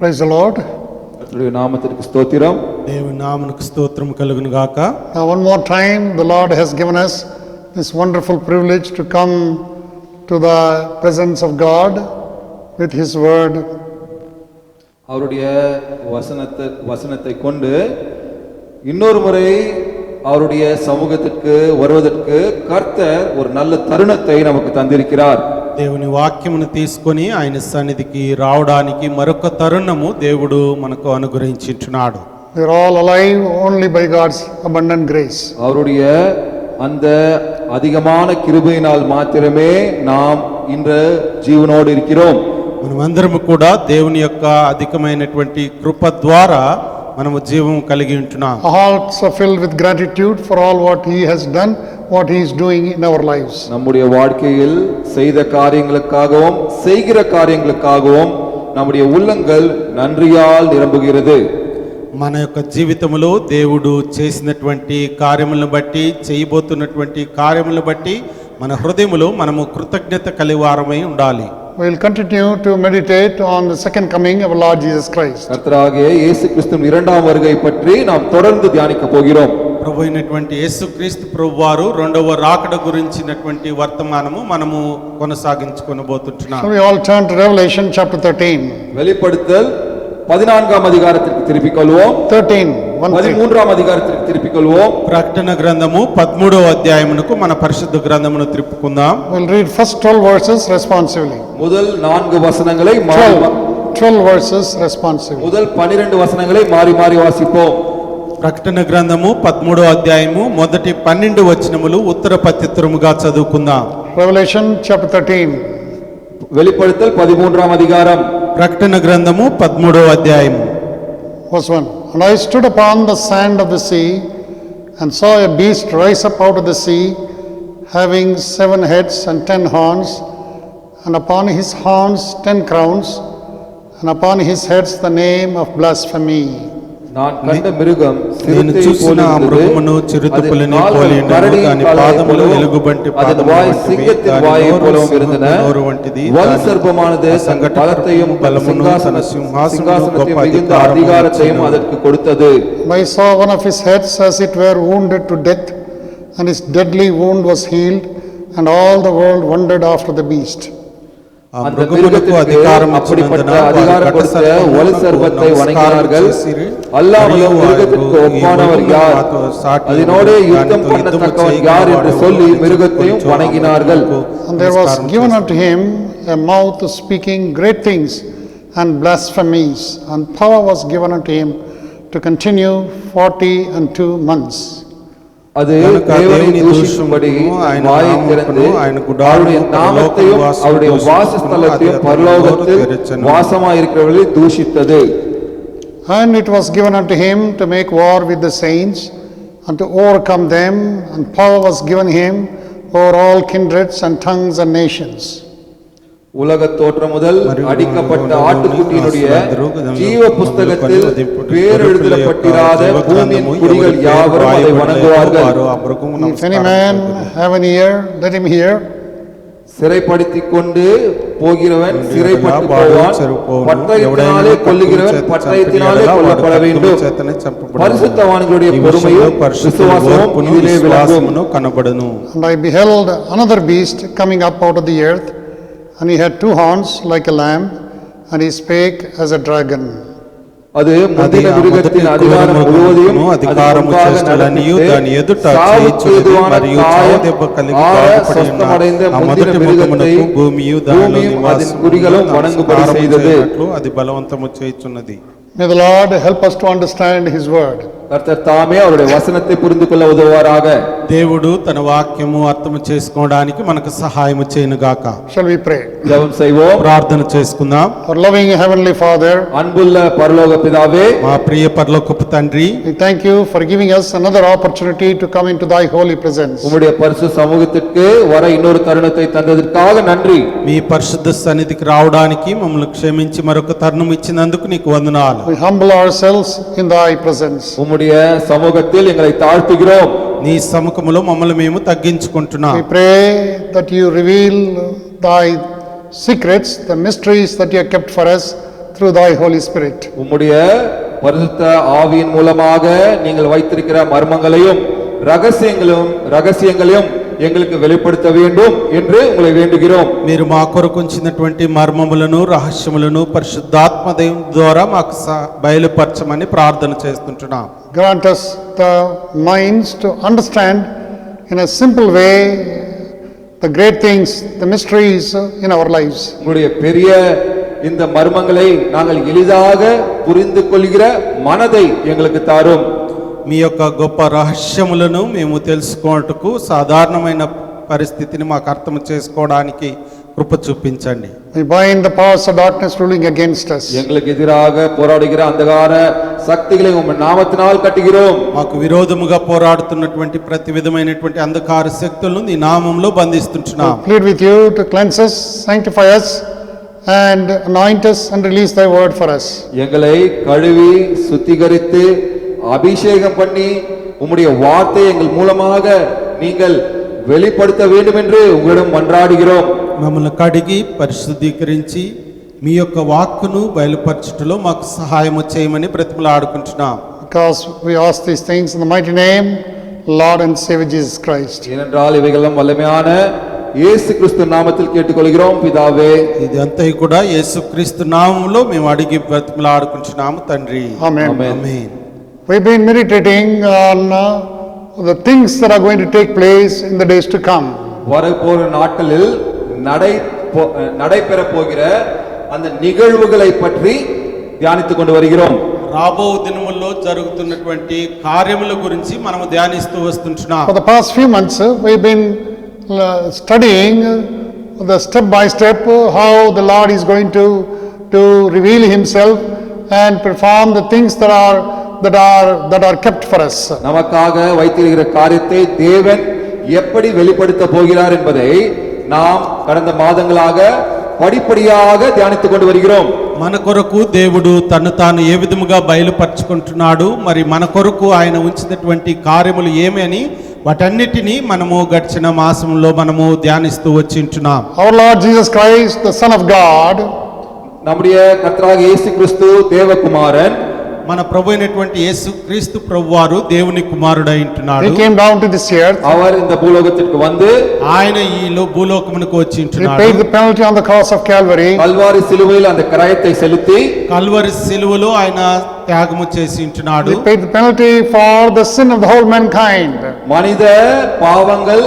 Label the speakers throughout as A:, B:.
A: Praise the Lord.
B: கர்த்தருடைய நாமத்திற்கு ஸ்தோத்திரம்.
C: దేవుని నామమునకు స్తోత్రం కలుగును గాక.
A: Now one more time the Lord has given us this wonderful privilege to come to the presence of God with his word.
B: அவருடைய வசனத்தை கொண்டு இன்னொரு முறை அவருடைய சமூகத்திற்கு வருவதற்கு கர்த்தர் ஒரு நல்ல தருணத்தை நமக்கு தந்திருக்கிறார்.
C: దేవుని వాక్యమును తీసుకొని ఆయన సన్నిధికి రావడానికి మరొక తరుణము దేవుడు మనకు అనుగ్రహించుచున్నాడు.
A: We are all alive only by God's abundant grace.
B: அவருடைய அந்த அதிகமான கிருபையினால் மாத்திரமே நாம் இன்று జీవనోடு இருக்கிறோம்.
C: మనమందరము కూడా దేవుని యొక్క అధికమైనటువంటి కృప ద్వారా మనము జీవం కలిగి ఉంటున్నాం.
A: Our hearts are filled with gratitude for all what he has done, what he is doing in our lives.
B: நம்முடைய வாழ்க்கையில் செய்த காரியங்களுக்காகவும் செய்கிற காரியங்களுக்காகவும் நம்முடைய உள்ளங்கள் நன்றியால் நிரம்புகிறது.
C: మన యొక్క జీవితంలో దేవుడు చేసినటువంటి కార్యములను బట్టి చేయబోతున్నటువంటి కార్యములను బట్టి మన హృదయములో మనము కృతజ్ఞత కలివారమై ఉండాలి.
A: We will continue to meditate on the second coming of our Lord Jesus Christ.
B: கர்த்தராகிய இயேசு கிறிஸ்துவின் இரண்டாம் வருகை பற்றி நாம் தொடர்ந்து தியானிக்க போகிறோம்.
C: ప్రభు అయినటువంటి యేసుక్రీస్తు ప్రభు వారు రెండవ రాకడ గురించినటువంటి వర్తమానము మనము కొనసాగించుకొనబోతున్నాం.
A: So we all turn to Revelation chapter 13.
B: வெளிப்படுத்தல் 14ஆம் அதிகாரத்திற்கு திருப்பிக் கொள்வோம். 13ஆம் அதிகாரத்திற்கு திருப்பிக் கொள்வோம்.
C: ప్రకటన గ్రంథము 13వ అధ్యాయమునకు మన పరిశుద్ధ గ్రంథమును తిప్పుకుందాం.
A: We'll read first 12 verses responsively.
B: முதல் 4 வசனங்களை
A: 12 verses responsively.
B: முதல் 12 வசனங்களை மாறி மாறி வாசிப்போம்.
C: ప్రకటన గ్రంథము 13వ అధ్యాయము మొదటి 12 వచనములు ఉత్తర ప్రత్యుత్తరముగా చదువుకుందాం.
A: Revelation chapter 13.
B: வெளிப்படுத்தல் 13ஆம் அதிகாரம்.
C: ప్రకటన గ్రంథము 13వ అధ్యాయము.
A: Verse 1. And I stood upon the sand of the sea, and saw a beast rise up out of the sea, having 7 heads and 10 horns, and upon his horns 10 crowns, and upon his heads the name of blasphemy.
B: நான் கண்ட மிருகம்
C: నేను చూసిన ఆ మృగమును చిరుతపులిని పోలి ఉండెను. దాని పాదములు ఎలుగుబంటి పాదములు వంటిది.
B: వల్ సర్పమానது తన బలத்தையும்
C: బలమును తన సింహాసనమును గొప్ప
B: అధికారத்தையும் அதற்கு கொடுத்தது.
A: I saw one of his heads as it were wounded to death, and his deadly wound was healed, and all the world wondered after the beast.
B: அந்த மிருகத்துக்கு அதிகாரம் அப்படிப்பட்ட அதிகாரம் கொடுத்த வல் சர்ப்பத்தை வணங்கினார்கள். அல்லாமலும் மிருகத்திற்கு ஒப்பானவர் யார், அதனோடு யுத்தம் பண்ணத்தக்கவன் யார் என்று சொல்லி மிருகத்தையும் வணங்கினார்கள்.
A: And there was given unto him a mouth speaking great things and blasphemies, and power was given unto him to continue 42 months.
B: அது தேவனை தூஷிக்கும்படி வாயை திறந்து அவருடைய நாமத்தையும் அவருடைய வாசஸ்தலத்தையும் பரலோகத்தில் வாசமாயிருக்கிறவர்களை தூஷித்தது.
A: And it was given unto him to make war with the saints and to overcome them, and power was given him over all kindreds and tongues and nations.
B: உலக தோற்றம் முதல் அடிக்கப்பட்ட ஆட்டுக்குட்டியினுடைய ஜீவ புஸ்தகத்தில் பேர் எழுதப்பட்டிராத பூமியின் குடிகள் யாவரும் அதை வணங்குவார்கள்.
A: If any man have an ear, let him hear.
B: சிறைப்படுத்திக் கொண்டு போகிறவன் சிறைப்பட்டு போவான், பட்டயத்தினாலே கொல்லுகிறவன் பட்டயத்தினாலே கொல்லப்பட வேண்டும். பரிசுத்தவான்களுடைய பொறுமையும் விசுவாசமும் இதிலே விளங்கும்.
A: And I beheld another beast coming up out of the earth, and he had 2 horns like a lamb, and he spake as a dragon.
B: அது முந்தின மிருகத்தின் அதிகாரம் முழுவதையும் அதிகாரము చేష్టలనియు దాని ఎదుట చేయుచున్నది మరియు చావుదెబ్బ కలిగి బాధపడిన ఆ మొదటి మృగమునకు భూమియు దానిలో నివాసులు వణంగుబడి செய்தது. అది బలవంతము చేయుచున్నది.
A: May the Lord help us to understand his word.
B: కర్తర్ తామే அவருடைய వచనத்தை புரிந்து கொள்ள உதவுவாராக.
C: దేవుడు తన వాక్యము అర్థం చేసుకోవడానికి మనకు సహాయము చేయను గాక.
A: Shall we pray?
B: జెబం செய்வோம்.
C: ప్రార్థన చేసుకుందాం.
A: Our loving heavenly Father,
B: అన్బుల్ల పరలోక పితావే,
C: మా ప్రియ పరలోకపు తండ్రి,
A: we thank you for giving us another opportunity to come into thy holy presence.
B: உம்முடைய பரிசுத்த சமூகத்திற்கு வர இன்னொரு தருணத்தை தந்ததற்காக நன்றி.
C: మీ పరిశుద్ధ సన్నిధికి రావడానికి మమ్మల్ని క్షమించి మరొక తరుణం ఇచ్చినందుకు నీకు వందనాలు.
A: We humble ourselves in thy presence.
B: உம்முடைய சமூகத்தில் எங்களை தாழ்த்துகிறோம்.
C: నీ సముఖములో మమ్మల్ని మేము తగ్గించుకుంటున్నాం.
A: We pray that you reveal thy secrets, the mysteries that you have kept for us through thy Holy Spirit.
D: உம்முடைய பரிசுத்த ஆவியின் மூலமாக நீங்கள் வைத்திருக்கிற மர்மங்களையும் ரகசியங்களையும் எங்களுக்கு வெளிப்படுத்த வேண்டும் என்று உங்களை வேண்டுகிறோம்.
C: మీరు మా కొరకు ఉంచినటువంటి మర్మములను రహస్యములను పరిశుద్ధాత్మ దేవుని ద్వారా మాకు బయలుపరచమని ప్రార్థన చేస్తుంటున్నాం.
A: Grant us the minds to understand in a simple way the great things, the mysteries in our lives.
D: உங்களுடைய பெரிய இந்த மர்மங்களை நாங்கள் எளிதாக புரிந்து கொள்கிற மனதை எங்களுக்கு தாரும்.
C: మీ యొక్క గొప్ప రహస్యములను మేము తెలుసుకోవటకు సాధారణమైన పరిస్థితిని మాకు అర్థం చేసుకోవడానికి కృప చూపించండి.
A: We bind the powers of darkness ruling against us.
D: எங்களுக்கு எதிராக போராடுகிற அந்தகார சக்திகளை உம் நாமத்தினால் கட்டுகிறோம்.
C: మాకు విరోధముగా పోరాడుతున్నటువంటి ప్రతి విధమైనటువంటి అంధకార శక్తులను నీ నామములో బంధిస్తుంటున్నాం.
A: We plead with you to cleanse us, sanctify us and anoint us and release thy word for us.
D: எங்களை கழுவி சுத்திகரித்து அபிஷேகம் பண்ணி உம்முடைய வார்த்தை எங்கள் மூலமாக நீங்கள் வெளிப்படுத்த வேண்டும் என்று உங்களிடம் மன்றாடுகிறோம்.
C: మమ్మల్ని కడిగి పరిశుద్ధీకరించి మీ యొక్క వాక్కును బయలుపరచుటలో మాకు సహాయం చేయమని బ్రతిమలాడుకుంటున్నాం.
A: Because we ask these things in the mighty name, Lord and Savior Jesus Christ.
D: ஏனென்றால் இவைகளெல்லாம் வல்லமையான இயேசு கிறிஸ்து நாமத்தில் கேட்டுக்கொள்கிறோம் பிதாவே.
C: ఇది అంతా కూడా యేసుక్రీస్తు నామములో మేము అడిగి బ్రతిమలాడుకుంటున్నాము తండ్రి.
A: Amen.
C: Amen.
A: We've been meditating on the things that are going to take place in the days to come.
D: வரப்போற நாட்களில் நடைபெற போகிற அந்த நிகழ்வுகளை பற்றி தியானித்துக் கொண்டு வருகிறோம்.
C: రాబో దినముల్లో జరుగుతున్నటువంటి కార్యముల గురించి మనము ధ్యానిస్తూ వస్తుంటున్నాం.
A: For the past few months, we've been studying the step by step how the Lord is going to reveal himself and perform the things that are kept for us.
D: நமக்காக வைத்திருக்கிற காரியத்தை தேவன் எப்படி வெளிப்படுத்த போகிறார் என்பதை நாம் கடந்த மாதங்களாக படிப்படியாக தியானித்துக் கொண்டு வருகிறோம்.
C: మన కొరకు దేవుడు తను తాను ఏ విధముగా బయలుపరుచుకుంటున్నాడు, మరి మన కొరకు ఆయన ఉంచినటువంటి కార్యములు ఏమి అని వాటన్నిటినీ మనము గడిచిన మాసంలో మనము ధ్యానిస్తూ వచ్చింటున్నాం.
A: Our Lord Jesus Christ, the Son of God,
D: நம்முடைய கர்த்தராகிய இயேசு கிறிஸ்து தேவகுமாரன்,
C: మన ప్రభు అయినటువంటి యేసుక్రీస్తు ప్రభువారు దేవుని కుమారుడై ఉంటున్నాడు.
A: he came down to this earth.
D: அவர் இந்த பூலோகத்திற்கு வந்து
C: ఆయన ఈ భూలోకమునకు వచ్చి
A: He
C: ఉంటున్నాడు.
A: paid the penalty on the cross of Calvary.
D: Kalvari சிலுவையில் அந்த கிரயத்தை செலுத்தி
C: కల్వరి సిలువలో ఆయన త్యాగము చేసి ఉంటున్నాడు.
A: He paid the penalty for the sin of the whole mankind.
D: மனித பாவங்கள்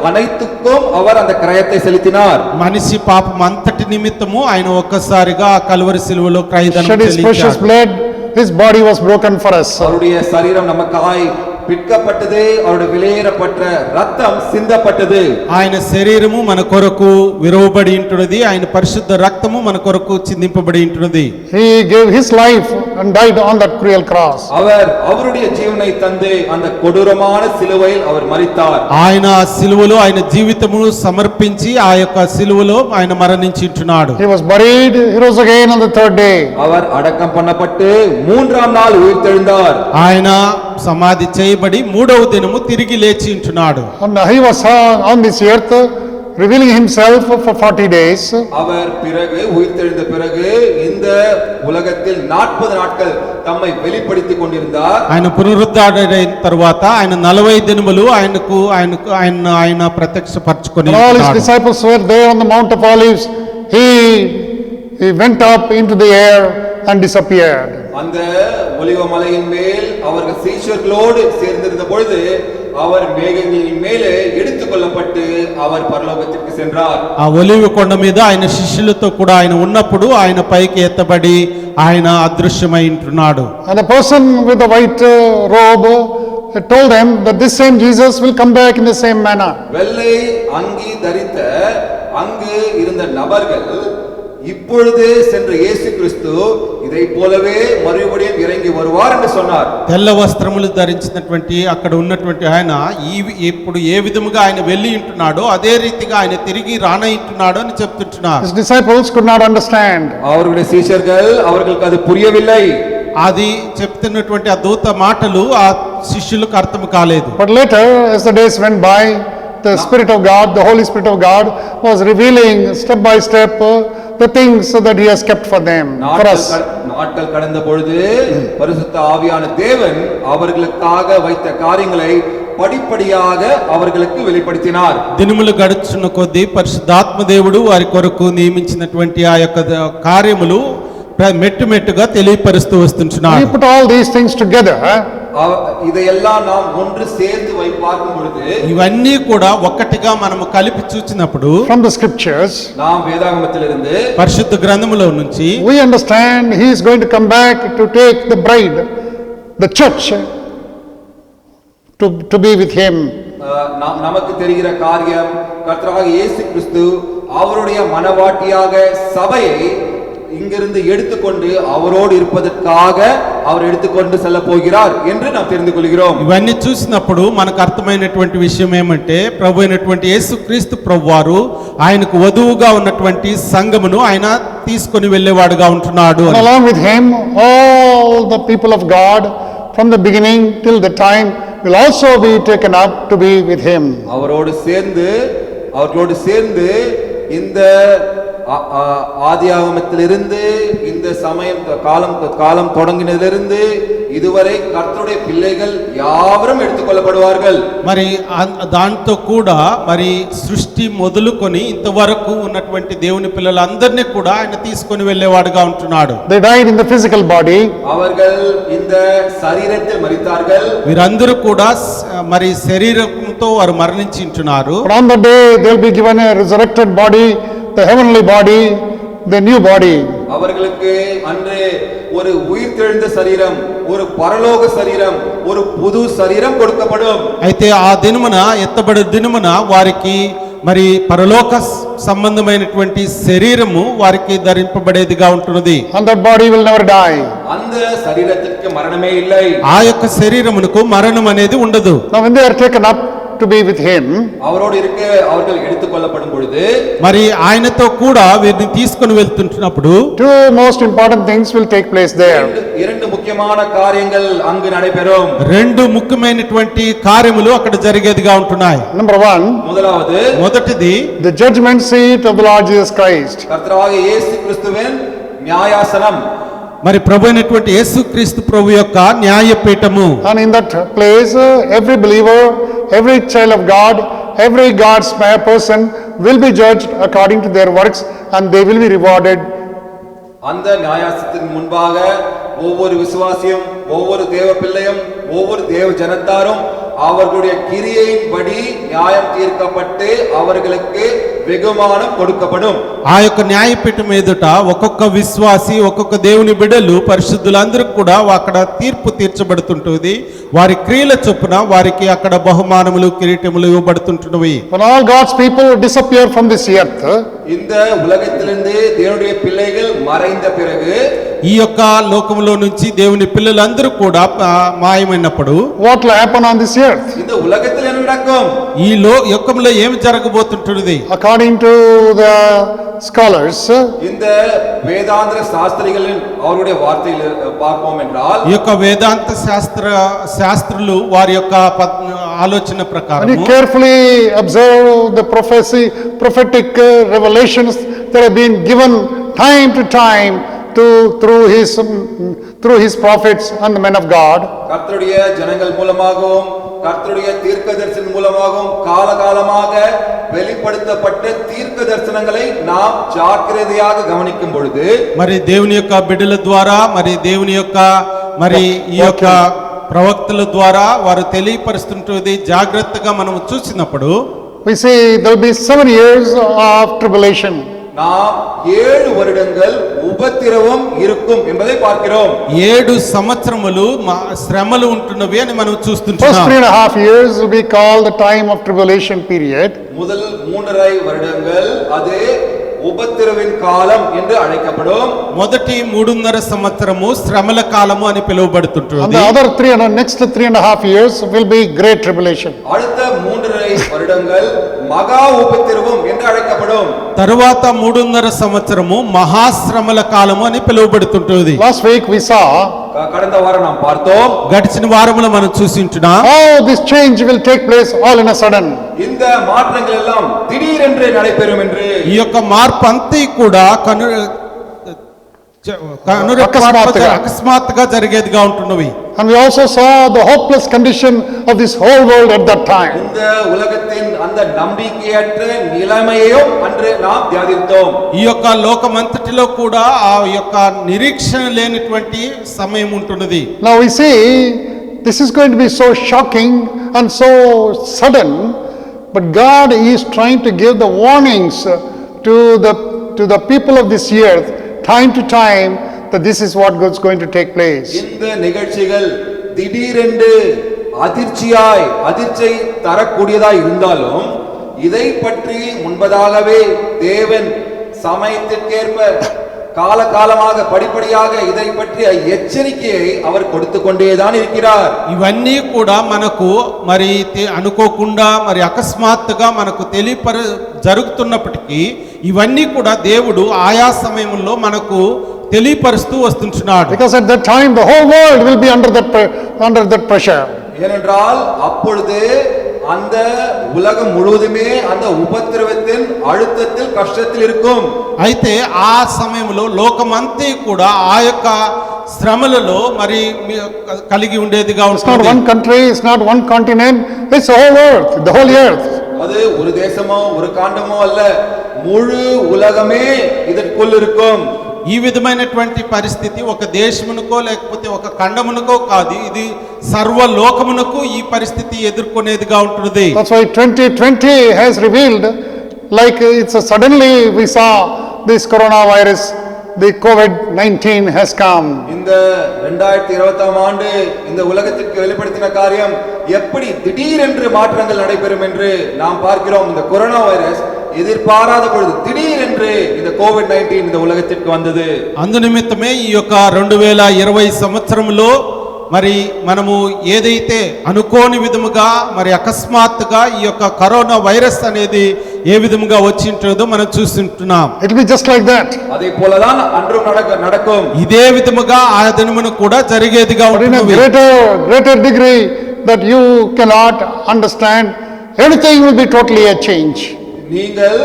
D: அனைத்துக்கும் அவர் அந்த கிரயத்தை செலுத்தினார்.
C: మనిషి పాపం అంతటి నిమిత్తము ఆయన ఒక్కసారిగా ఆ కల్వరి సిలువలో క్రయధనం
A: Shed his precious
C: చెల్లించాడు.
A: blood. His body was broken for us.
D: அவருடைய சரீரம் நமக்காய் பிற்கப்பட்டது, அவருடைய விலையேறப்பட்ட ரத்தம் சிந்தப்பட்டது.
C: ఆయన శరీరము మన కొరకు విరవబడి ఉంటున్నది, ఆయన పరిశుద్ధ రక్తము మన కొరకు చిందింపబడి ఉంటున్నది.
A: He gave his life and died on that cruel cross.
D: அவர் அவருடைய ஜீவனை தந்து அந்த கொடூரமான சிலுவையில் அவர் மரித்தார்.
C: ఆయన ఆ సిలువలో ఆయన జీవితమును సమర్పించి ఆ యొక్క సిలువలో ఆయన మరణించి ఉంటున్నాడు.
A: He was buried. He rose again on the third day.
D: அவர் அடக்கம் பண்ணப்பட்டு மூன்றாம் நாள் உயிர்த்தெழுந்தார்.
C: ఆయన సమాధి చేయబడి మూడవ దినము తిరిగి లేచి ఉంటున్నాడు.
A: And he was on this earth revealing himself for 40 days.
D: அவர் பிறகு உயிர்த்தெழுந்த பிறகு இந்த உலகத்தில் 40 நாட்கள் தம்மை வெளிப்படுத்திக் கொண்டிருந்தார்.
C: ఆయన పునరుద్ధరణైన తర్వాత ఆయన 40 దినములు ఆయన ప్రత్యక్షపరచుకొని
A: All his
C: ఉన్నాడు.
A: disciples were there on the Mount of Olives. He went up into the air and disappeared.
D: அந்த ஒலிவ மலையின் மேல் அவர்கள் சீஷர்களோடு சேர்ந்திருந்த பொழுது அவர் மேகங்களின் மேலே எடுத்துக்கொள்ளப்பட்டு அவர் பரலோகத்திற்கு சென்றார்.
C: ఆ ఒలివ కొండ మీద ఆయన శిష్యులతో కూడా ఆయన ఉన్నప్పుడు ఆయన పైకి ఎత్తబడి ఆయన అదృశ్యమై ఉంటున్నాడు.
A: And the person with the white robe told them that this same Jesus will come back in the same manner.
D: வெள்ளை அங்கி தரித்த அங்கு இருந்த நபர்கள் இப்பொழுது சென்ற இயேசு கிறிஸ்து இதை போலவே மறுபடியும் இறங்கி வருவார் என்று சொன்னார்.
C: తెల్ల వస్త్రములు ధరించినటువంటి అక్కడ ఉన్నటువంటి ఆయన ఇప్పుడు ఏ విధముగా ఆయన వెళ్ళి ఉంటున్నాడో అదే రీతిగా ఆయన తిరిగి రానయింటున్నాడు అని చెప్తుంటున్నారు.
A: His disciples could not understand.
D: அவர்களுடைய சீஷர்கள் அவர்களுக்கு அது புரியவில்லை.
C: అది చెప్తున్నటువంటి ఆ దూత మాటలు ఆ శిష్యులకు అర్థం కాలేదు.
A: But later, as the days went by, the Spirit of God, the Holy Spirit of God was revealing step by step the things that he has kept for them, for us.
D: நாட்கள் கடந்த பொழுது பரிசுத்த ஆவியான தேவன் அவர்களுக்காக வைத்த காரியங்களை படிப்படியாக அவர்களுக்கு வெளிப்படுத்தினார்.
C: దినములు గడుచున్న కొద్దీ పరిశుద్ధాత్మ దేవుడు వారి కొరకు నియమించినటువంటి ఆ యొక్క కార్యములు మెట్టు మెట్టుగా తెలియపరుస్తూ
A: We
C: వస్తున్నాడు.
A: put all these things together.
D: இதையெல்லாம் நாம் ஒன்று சேர்த்து பார்க்கும் பொழுது
C: ఇవన్నీ కూడా ఒక్కటిగా మనము కలిపి చూచినప్పుడు
A: From the scriptures,
D: நாம் வேதாகமத்திலிருந்து
C: పరిశుద్ధ గ్రంథములో నుంచి
A: we understand he is going to come back to take the bride, the church, to be with him.
D: நமக்கு தெரிகிற காரியம் கர்த்தராகிய இயேசு கிறிஸ்து அவருடைய மனவாட்டியாக சபையை இங்கிருந்து எடுத்துக்கொண்டு அவரோடு இருப்பதற்காக அவர் எடுத்துக்கொண்டு செல்ல போகிறார் என்று நாம் தெரிந்து கொள்கிறோம்.
C: ఇవన్నీ చూసినప్పుడు మనకు అర్థమైనటువంటి విషయం ఏమంటే ప్రభు అయినటువంటి యేసుక్రీస్తు ప్రభువారు ఆయనకు వధువుగా ఉన్నటువంటి సంఘమును ఆయన తీసుకొని వెళ్ళేవాడుగా ఉంటున్నాడు.
A: And along with him, all the people of God from the beginning till the time will also be taken up to be with him.
D: அவரோடு சேர்ந்து இந்த ஆதியாகமத்திலிருந்து இந்த சமயம் காலம் தொடங்கினதிலிருந்து இதுவரை கர்த்தருடைய பிள்ளைகள் யாவரும் எடுத்துக்கொள்ளப்படுவார்கள்.
C: మరి దాంతో కూడా మరి సృష్టి మొదలుకొని ఇంతవరకు ఉన్నటువంటి దేవుని పిల్లలందరినీ కూడా ఆయన తీసుకొని వెళ్ళేవాడుగా ఉంటున్నాడు.
A: They died in the physical body.
D: அவர்கள் இந்த శరీరத்தில் మరితాர்கள்.
C: వీరందరూ కూడా మరి శరీరంతో వారు మరణించి ఉంటున్నారు.
A: But on the day they will be given a resurrected body, the heavenly body, the new body.
D: அவர்களுக்கு அன்றே ஒரு உயிர்த்தெழுந்த சரீரம், ஒரு பரலோக சரீரம், ஒரு புது சரீரம் கொடுக்கப்படும்.
C: అయితే ఆ దినమున ఎత్తబడే దినమున వారికి మరి పరలోక సంబంధమైనటువంటి శరీరము వారికి ధరింపబడేదిగా ఉంటున్నది.
A: And that body will never die.
D: அந்த சரீரத்திற்கு மரணமே இல்லை.
C: ఆ యొక్క శరీరమునకు మరణం అనేది ఉండదు.
A: Now when they are taken up to be with him,
D: அவரோடு இருக்க அவர்கள் எடுத்துக்கொள்ளப்படும் பொழுது
C: మరి ఆయనతో కూడా వీరిని తీసుకొని వెళ్తున్నప్పుడు
A: two most important things will take place there.
D: இரண்டு முக்கியமான காரியங்கள் அங்கு நடைபெறும்.
C: రెండు ముఖ్యమైనటువంటి కార్యములు అక్కడ జరిగేదిగా ఉంటున్నాయి.
A: Number one,
C: మొదటిది
A: the judgment seat of the Lord Jesus Christ.
D: கர்த்தராகிய இயேசு கிறிஸ்துவின் நியாயாசனம்.
C: మరి ప్రభు అయినటువంటి యేసుక్రీస్తు ప్రభు యొక్క న్యాయపీఠము.
A: And in that place, every believer, every child of God, every God's person will be judged according to their works, and they will be rewarded.
D: அந்த நியாயாசனத்தின் முன்பாக ஒவ்வொரு விசுவாசியும், ஒவ்வொரு தேவ பிள்ளையும், ஒவ்வொரு தேவ ஜனத்தாரும் அவர்களுடைய கிரியையின்படி நியாயம் தீர்க்கப்பட்டு அவர்களுக்கு வெகுமானம் கொடுக்கப்படும்.
C: ఆ యొక్క న్యాయపీఠం ఎదుట ఒక్కొక్క విశ్వాసి, ఒక్కొక్క దేవుని బిడ్డలు, పరిశుద్ధులందరూ కూడా అక్కడ తీర్పు తీర్చబడుతుంటుంది. వారి క్రియల చొప్పున వారికి అక్కడ బహుమానములు, కిరీటములు ఇవ్వబడుతుంటున్నవి.
A: When all God's people disappear from this earth,
D: இந்த உலகத்திலிருந்து தேவனுடைய பிள்ளைகள் மறைந்த பிறகு
C: ఈ యొక్క లోకములో నుంచి దేవుని పిల్లలందరూ కూడా మాయమైనప్పుడు
A: what will happen on this earth?
D: இந்த உலகத்தில் என்ன நடக்கும்?
C: ఈ లోకంలో ఏమి జరగబోతుంటుంది?
A: According to the scholars,
D: இந்த வேதாந்திர சாஸ்திரிகளின் அவருடைய வார்த்தையில் பார்ப்போம் என்றால்
C: ఈ యొక్క వేదాంత శాస్త్రులు వారి యొక్క ఆలోచన
A: when
C: ప్రకారం
A: you carefully observe the prophetic revelations that have been given time to time through his prophets and the men of God,
D: கர்த்தருடைய ஜனங்கள் மூலமாகவும் கர்த்தருடைய தீர்க்கதரிசன மூலமாகவும் காலகாலமாக வெளிப்படுத்தப்பட்ட தீர்க்க தரிசனங்களை நாம் ஜாக்கிரதையாக கவனிக்கும் பொழுது
C: మరి దేవుని యొక్క బిడ్డల ద్వారా, మరి దేవుని యొక్క మరి ఈ యొక్క ప్రవక్తల ద్వారా వారు తెలియపరుస్తుంటుంది. జాగ్రత్తగా మనం చూసినప్పుడు
A: we see there will be 7 years of tribulation.
D: நாம் 7 வருடங்கள் உபத்திரவம் இருக்கும் என்பதை பார்க்கிறோம்.
C: 7 సంవత్సరములు శ్రమలు ఉంటున్నవి అని మనం
A: First
C: చూస్తుంటున్నాం.
A: 3.5 years will be called the time of tribulation period.
D: முதல் 3.5 வருடங்கள் அது உபத்திரவின் காலம் என்று அழைக்கப்படும்.
C: మొదటి 3.5 సంవత్సరము శ్రమల కాలము అని
A: And
C: పిలువబడుతుంటుంది.
A: the other next 3.5 years will be great tribulation.
D: அடுத்த 3.5 வருடங்கள் மகா உபத்திரவம் என்று அழைக்கப்படும்.
C: తరువాత 3.5 సంవత్సరము మహాశ్రమల కాలము అని పిలువబడుతుంటుంది.
A: Last week we saw
D: கடந்த வாரம் நாம் பார்த்தோம்
C: గడిచిన వారములో మనం చూసింటున్నాం
A: How this change will take place all in a sudden.
D: இந்த மாற்றங்கள் எல்லாம் திடீரென்று நடைபெறும் என்று
C: ఈ యొక్క మార్పు అంతా కూడా అకస్మాత్తుగా జరిగేదిగా ఉంటున్నవి.
A: And we also saw the hopeless condition of this whole world at that time.
D: இந்த உலகத்தின் அந்த நம்பிக்கையற்ற நிலைமையையும் அன்று நாம் தியானித்தோம்.
C: ఈ యొక్క లోకమంతటిలో కూడా ఆ యొక్క నిరీక్షణ లేనటువంటి సమయం ఉంటున్నది.
A: Now we see this is going to be so shocking and so sudden, but God is trying to give the warnings to the people of this earth time to time that this is what is going to take place.
D: இந்த நிகழ்ச்சிகள் திடீரென்று அதிர்ச்சியை தரக்கூடியதாய் இருந்தாலும் இதை பற்றி முன்பதாகவே தேவன் சமயத்திற்கேற்ப காலகாலமாக படிப்படியாக இதை பற்றிய எச்சரிக்கையை அவர் கொடுத்து கொண்டேதான் இருக்கிறார்.
C: ఇవన్నీ కూడా మనకు మరి అనుకోకుండా మరి అకస్మాత్తుగా మనకు జరుగుతున్నప్పటికీ ఇవన్నీ కూడా దేవుడు ఆయా సమయంలో మనకు తెలియపరుస్తూ వస్తుంటున్నాడు.
A: Because at that time the whole world will be under that pressure.
D: ஏனென்றால் அப்பொழுது அந்த உலகம் முழுவதுமே அந்த உபத்திரவத்தின் அழுத்தத்தில் கஷ்டத்தில் இருக்கும்.
C: అయితే ఆ సమయంలో లోకమంతా కూడా ఆ యొక్క శ్రమలలో మరి కలిగి ఉండేదిగా
A: It's not
C: ఉంటుంది.
A: one country, it's not one continent, it's the whole earth, the whole earth.
D: அது ஒரு தேசமோ ஒரு காண்டமோ அல்ல, முழு உலகமே இதற்குள் இருக்கும்.
C: ఈ విధమైనటువంటి పరిస్థితి ఒక దేశమునకో లేకపోతే ఒక ఖండమునకో కాదు, ఇది సర్వలోకమునకు ఈ పరిస్థితి ఎదుర్కొనేదిగా ఉంటుంది.
A: That's why 2020 has revealed, like suddenly we saw this coronavirus, the COVID-19 has come.
D: இந்த 2020ஆம் ஆண்டு இந்த உலகத்திற்கு வெளிப்படுத்தின காரியம் எப்படி திடீரென்று மாற்றங்கள் நடைபெறும் என்று நாம் பார்க்கிறோம். இந்த கொரோனா வைரஸ் எதிர்பாராத பொழுது திடீரென்று இந்த கோவிడ్-19 இந்த உலகத்திற்கு வந்தது.
C: అందు నిమిత్తమే ఈ యొక్క 2020 సంవత్సరంలో మరి మనము ఏదైతే అనుకోని విధముగా మరి అకస్మాత్తుగా ఈ యొక్క కరోనా వైరస్ అనేది ఏ విధముగా వచ్చింటుందో మనం చూస్తుంటున్నాం.
A: It will be just like that.
D: அதே போலதான் அன்றும் நடக்கும்.
C: ఇదే విధముగా ఆ దినమున కూడా జరిగేదిగా
A: But in a
C: ఉంటుంది.
A: greater degree that you cannot understand, everything will be totally a change.
D: நீங்கள்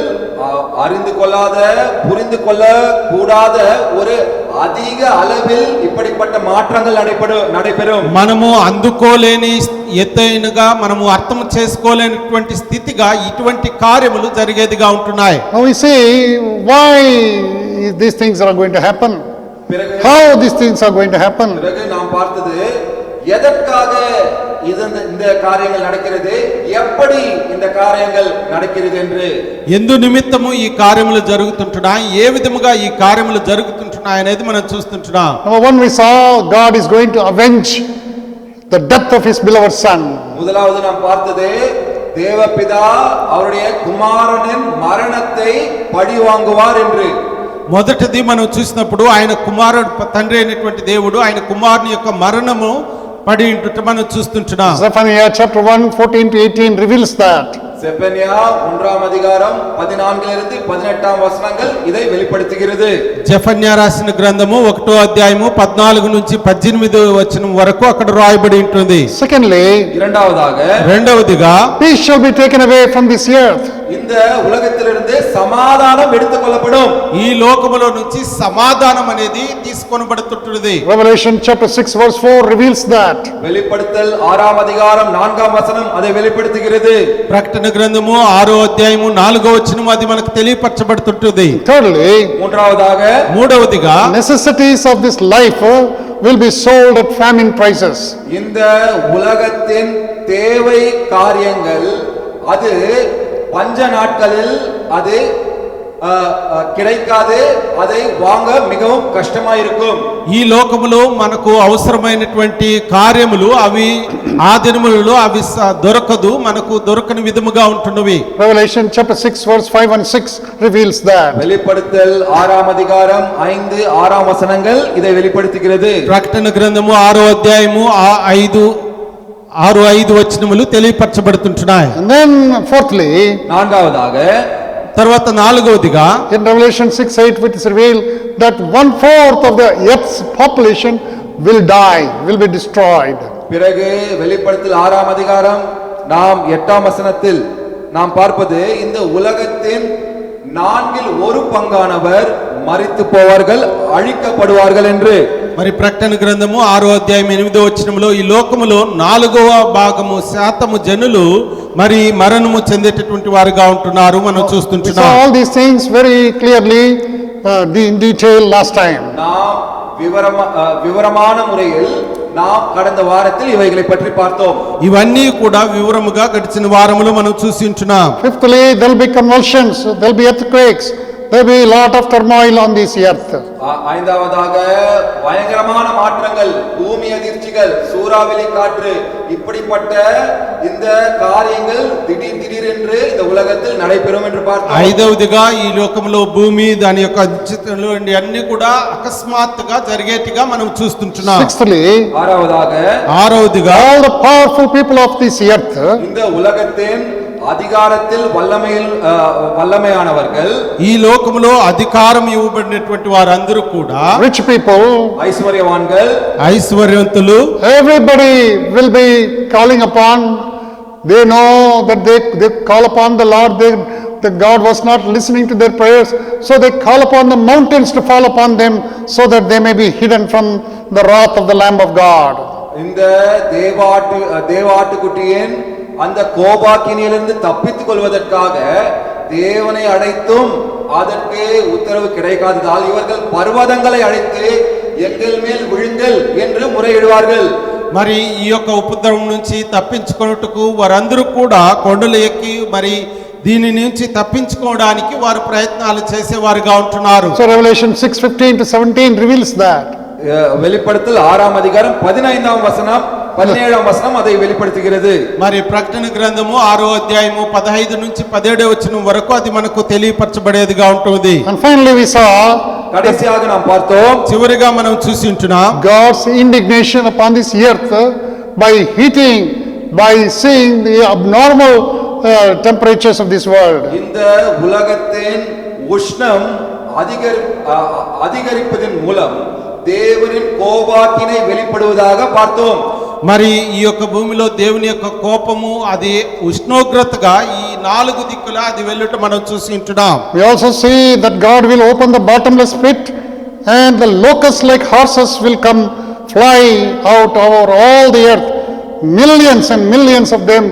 D: அறிந்து கொள்ளாத புரிந்து கொள்ள கூடாத ஒரு அதிக அளவில் இப்படிப்பட்ட மாற்றங்கள் நடைபெறும்.
C: మనము అందుకోలేని ఎత్తైనగా మనము అర్థం చేసుకోలేనటువంటి స్థితిగా ఇటువంటి కార్యములు జరిగేదిగా ఉంటున్నాయి.
A: Now we see why these things are going to happen.
D: பிறகு
A: How these things are going to happen.
D: நாம் பார்த்தது எதற்காக இந்த காரியங்கள் நடக்கிறது, எப்படி இந்த காரியங்கள் நடக்கிறது என்று.
C: ఎందు నిమిత్తము ఈ కార్యములు జరుగుతుంటున్నాయి, ఏ విధముగా ఈ కార్యములు జరుగుతుంటున్నాయి అనేది మనం చూస్తుంటున్నాం.
A: Number one, we saw God is going to avenge the death of his beloved son.
D: முதலாவது நாம் பார்த்தது தேவபிதா அவருடைய குமாரனின் மரணத்தை பழி வாங்குவார் என்று.
C: మొదటిది మనం చూసినప్పుడు ఆయన కుమారుడు తండ్రి అయినటువంటి దేవుడు ఆయన కుమారుని యొక్క మరణము పడి ఉంటుట మనం చూస్తుంటున్నాం.
A: Zephaniah chapter 1 14 to 18 reveals that.
D: Zephaniah 1ஆம் அதிகாரம் 14 18 வசனங்கள் இதை வெளிப்படுத்துகிறது.
C: జెఫన్యా రాసిన గ్రంథము 1వ అధ్యాయము 14 నుంచి 18 వచనం వరకు అక్కడ రాయబడి ఉంటుంది.
A: Secondly,
C: రెండవదిగా
A: peace shall be taken away from this earth.
D: இந்த உலகத்திலிருந்து சமாதானம் எடுத்துக்கொள்ளப்படும்.
C: ఈ లోకములో నుంచి సమాధానం అనేది తీసుకొనబడుతుంటుంది.
A: Revelation chapter 6 verse 4 reveals that.
D: வெளிப்படுத்தல் 6ஆம் அதிகாரம் 4ஆம் வசனம் அதை வெளிப்படுத்துகிறது.
C: ప్రకటన గ్రంథము 6వ అధ్యాయము 4వ వచనం అది మనకు తెలియపరచబడుతుంటుంది.
A: Thirdly,
C: మూడవదిగా
A: necessities of this life will be sold at famine prices.
D: இந்த உலகத்தின் தேவை காரியங்கள் அது பஞ்ச நாட்களில் அது கிடைக்காது, அதை வாங்க மிகவும் கஷ்டமாயிருக்கும்.
C: ఈ లోకములో మనకు అవసరమైనటువంటి కార్యములు అవి ఆ దినములలో అవి దొరకదు, మనకు దొరకని విధముగా ఉంటున్నవి.
A: Revelation chapter 6 verse 5 and 6 reveals that.
D: வெளிப்படுத்தல் 6ஆம் அதிகாரம் 5 6ஆம் வசனங்கள் இதை வெளிப்படுத்துகிறது.
C: ప్రకటన గ్రంథము 6వ అధ్యాయము 6-5 వచనములు తెలియపరచబడుతుంటున్నాయి.
A: And then fourthly,
D: நான்காவதாக
C: తర్వాత నాలుగవదిగా
A: in Revelation 6:8 it is revealed that 1/4 of the earth's population will die, will be destroyed.
D: பிறகு வெளிப்படுத்தல் 6ஆம் அதிகாரம் நாம் 8ஆம் வசனத்தில் நாம் பார்ப்பது இந்த உலகத்தின் 1/4 மரித்து போவார்கள், அழிக்கப்படுவார்கள் என்று.
C: మరి ప్రకటన గ్రంథము 6వ అధ్యాయం 8వ వచనములో ఈ లోకములో 4వ భాగము శాతము జనులు మరి మరణము చెందేటటువంటి వారుగా ఉంటున్నారు మనం
A: We
C: చూస్తుంటున్నాం.
A: saw all these things very clearly in detail last time.
D: நாம் விவரமான முறையில் நாம் கடந்த வாரத்தில் இவைகளை பற்றி பார்த்தோம்.
C: ఇవన్నీ కూడా వివరముగా గడిచిన వారములో మనం చూసి ఉంటున్నాం.
A: Fifthly, there will be convulsions, there will be earthquakes, there will be a lot of turmoil on this earth.
D: ஐந்தாவதாக பயங்கரமான மாற்றங்கள், பூமி அதிர்ச்சிகள், சூறாவளி காற்று, இப்படிப்பட்ட இந்த காரியங்கள் திடீர் என்று இந்த உலகத்தில் நடைபெறும் என்று பார்த்தோம்.
C: ఐదవదిగా ఈ లోకంలో భూమి దాని యొక్క అనిశ్చితలు అన్ని కూడా అకస్మాత్తుగా జరిగేట్టుగా మనం చూస్తుంటున్నాం.
A: Sixthly,
C: ఆరవదిగా
A: all the powerful people of this earth,
D: இந்த உலகத்தின் அதிகாரத்தில் வல்லமையானவர்கள்,
C: ఈ లోకములో అధికారం ఇవ్వబడినటువంటి వారందరూ కూడా
A: rich people,
D: ஐஸ்வர்யவான்கள்,
C: ఐశ్వర్యవంతులు,
A: everybody will be calling upon. They know that they call upon the Lord. The God was not listening to their prayers, so they call upon the mountains to fall upon them, so that they may be hidden from the wrath of the Lamb of God.
D: இந்த தேவாட்டுக்குட்டியின் அந்த கோபாக்கினியிலிருந்து தப்பித்துக் கொள்வதற்காக தேவனை அழைத்தும் அதற்கு உத்தரவு கிடைக்காததால் இவர்கள் பர்வதங்களை அழைத்து எங்கள் மேல் விழுங்கள் என்று முறையிடுவார்கள்.
C: మరి ఈ యొక్క ఉపద్రవం నుంచి తప్పించుకొనుటకు వారందరూ కూడా కొండలు ఎక్కి మరి దీని నుంచి తప్పించుకోవడానికి వారు ప్రయత్నాలు చేసేవారుగా ఉంటున్నారు.
A: So Revelation 6:15 to 17 reveals that.
D: வெளிப்படுத்தல் 6ஆம் அதிகாரம் 15ஆம் வசனம் 17ஆம் வசனம் அதை வெளிப்படுத்துகிறது.
C: మరి ప్రకటన గ్రంథము 6వ అధ్యాయము 15 నుంచి 17వ వచనం వరకు అది మనకు తెలియపరచబడేదిగా ఉంటుంది.
A: And finally we saw
D: கடைசியாக நாம் பார்த்தோம்
C: చివరిగా మనం చూసి ఉంటున్నాం
A: God's indignation upon this earth by heating, by seeing the abnormal temperatures of this world.
D: இந்த உலகத்தின் உஷ்ணம் அதிகரிப்பதன் மூலம் தேவனின் கோபாக்கினை வெளிப்படுவதாக பார்த்தோம்.
C: మరి ఈ యొక్క భూమిలో దేవుని యొక్క కోపము అది ఉష్ణోగ్రతగా ఈ 4 దిక్కులా అది వెళ్ళుట మనం చూసి ఉంటున్నాం.
A: We also see that God will open the bottomless pit, and the locusts like horses will come fly out over all the earth. Millions and millions of them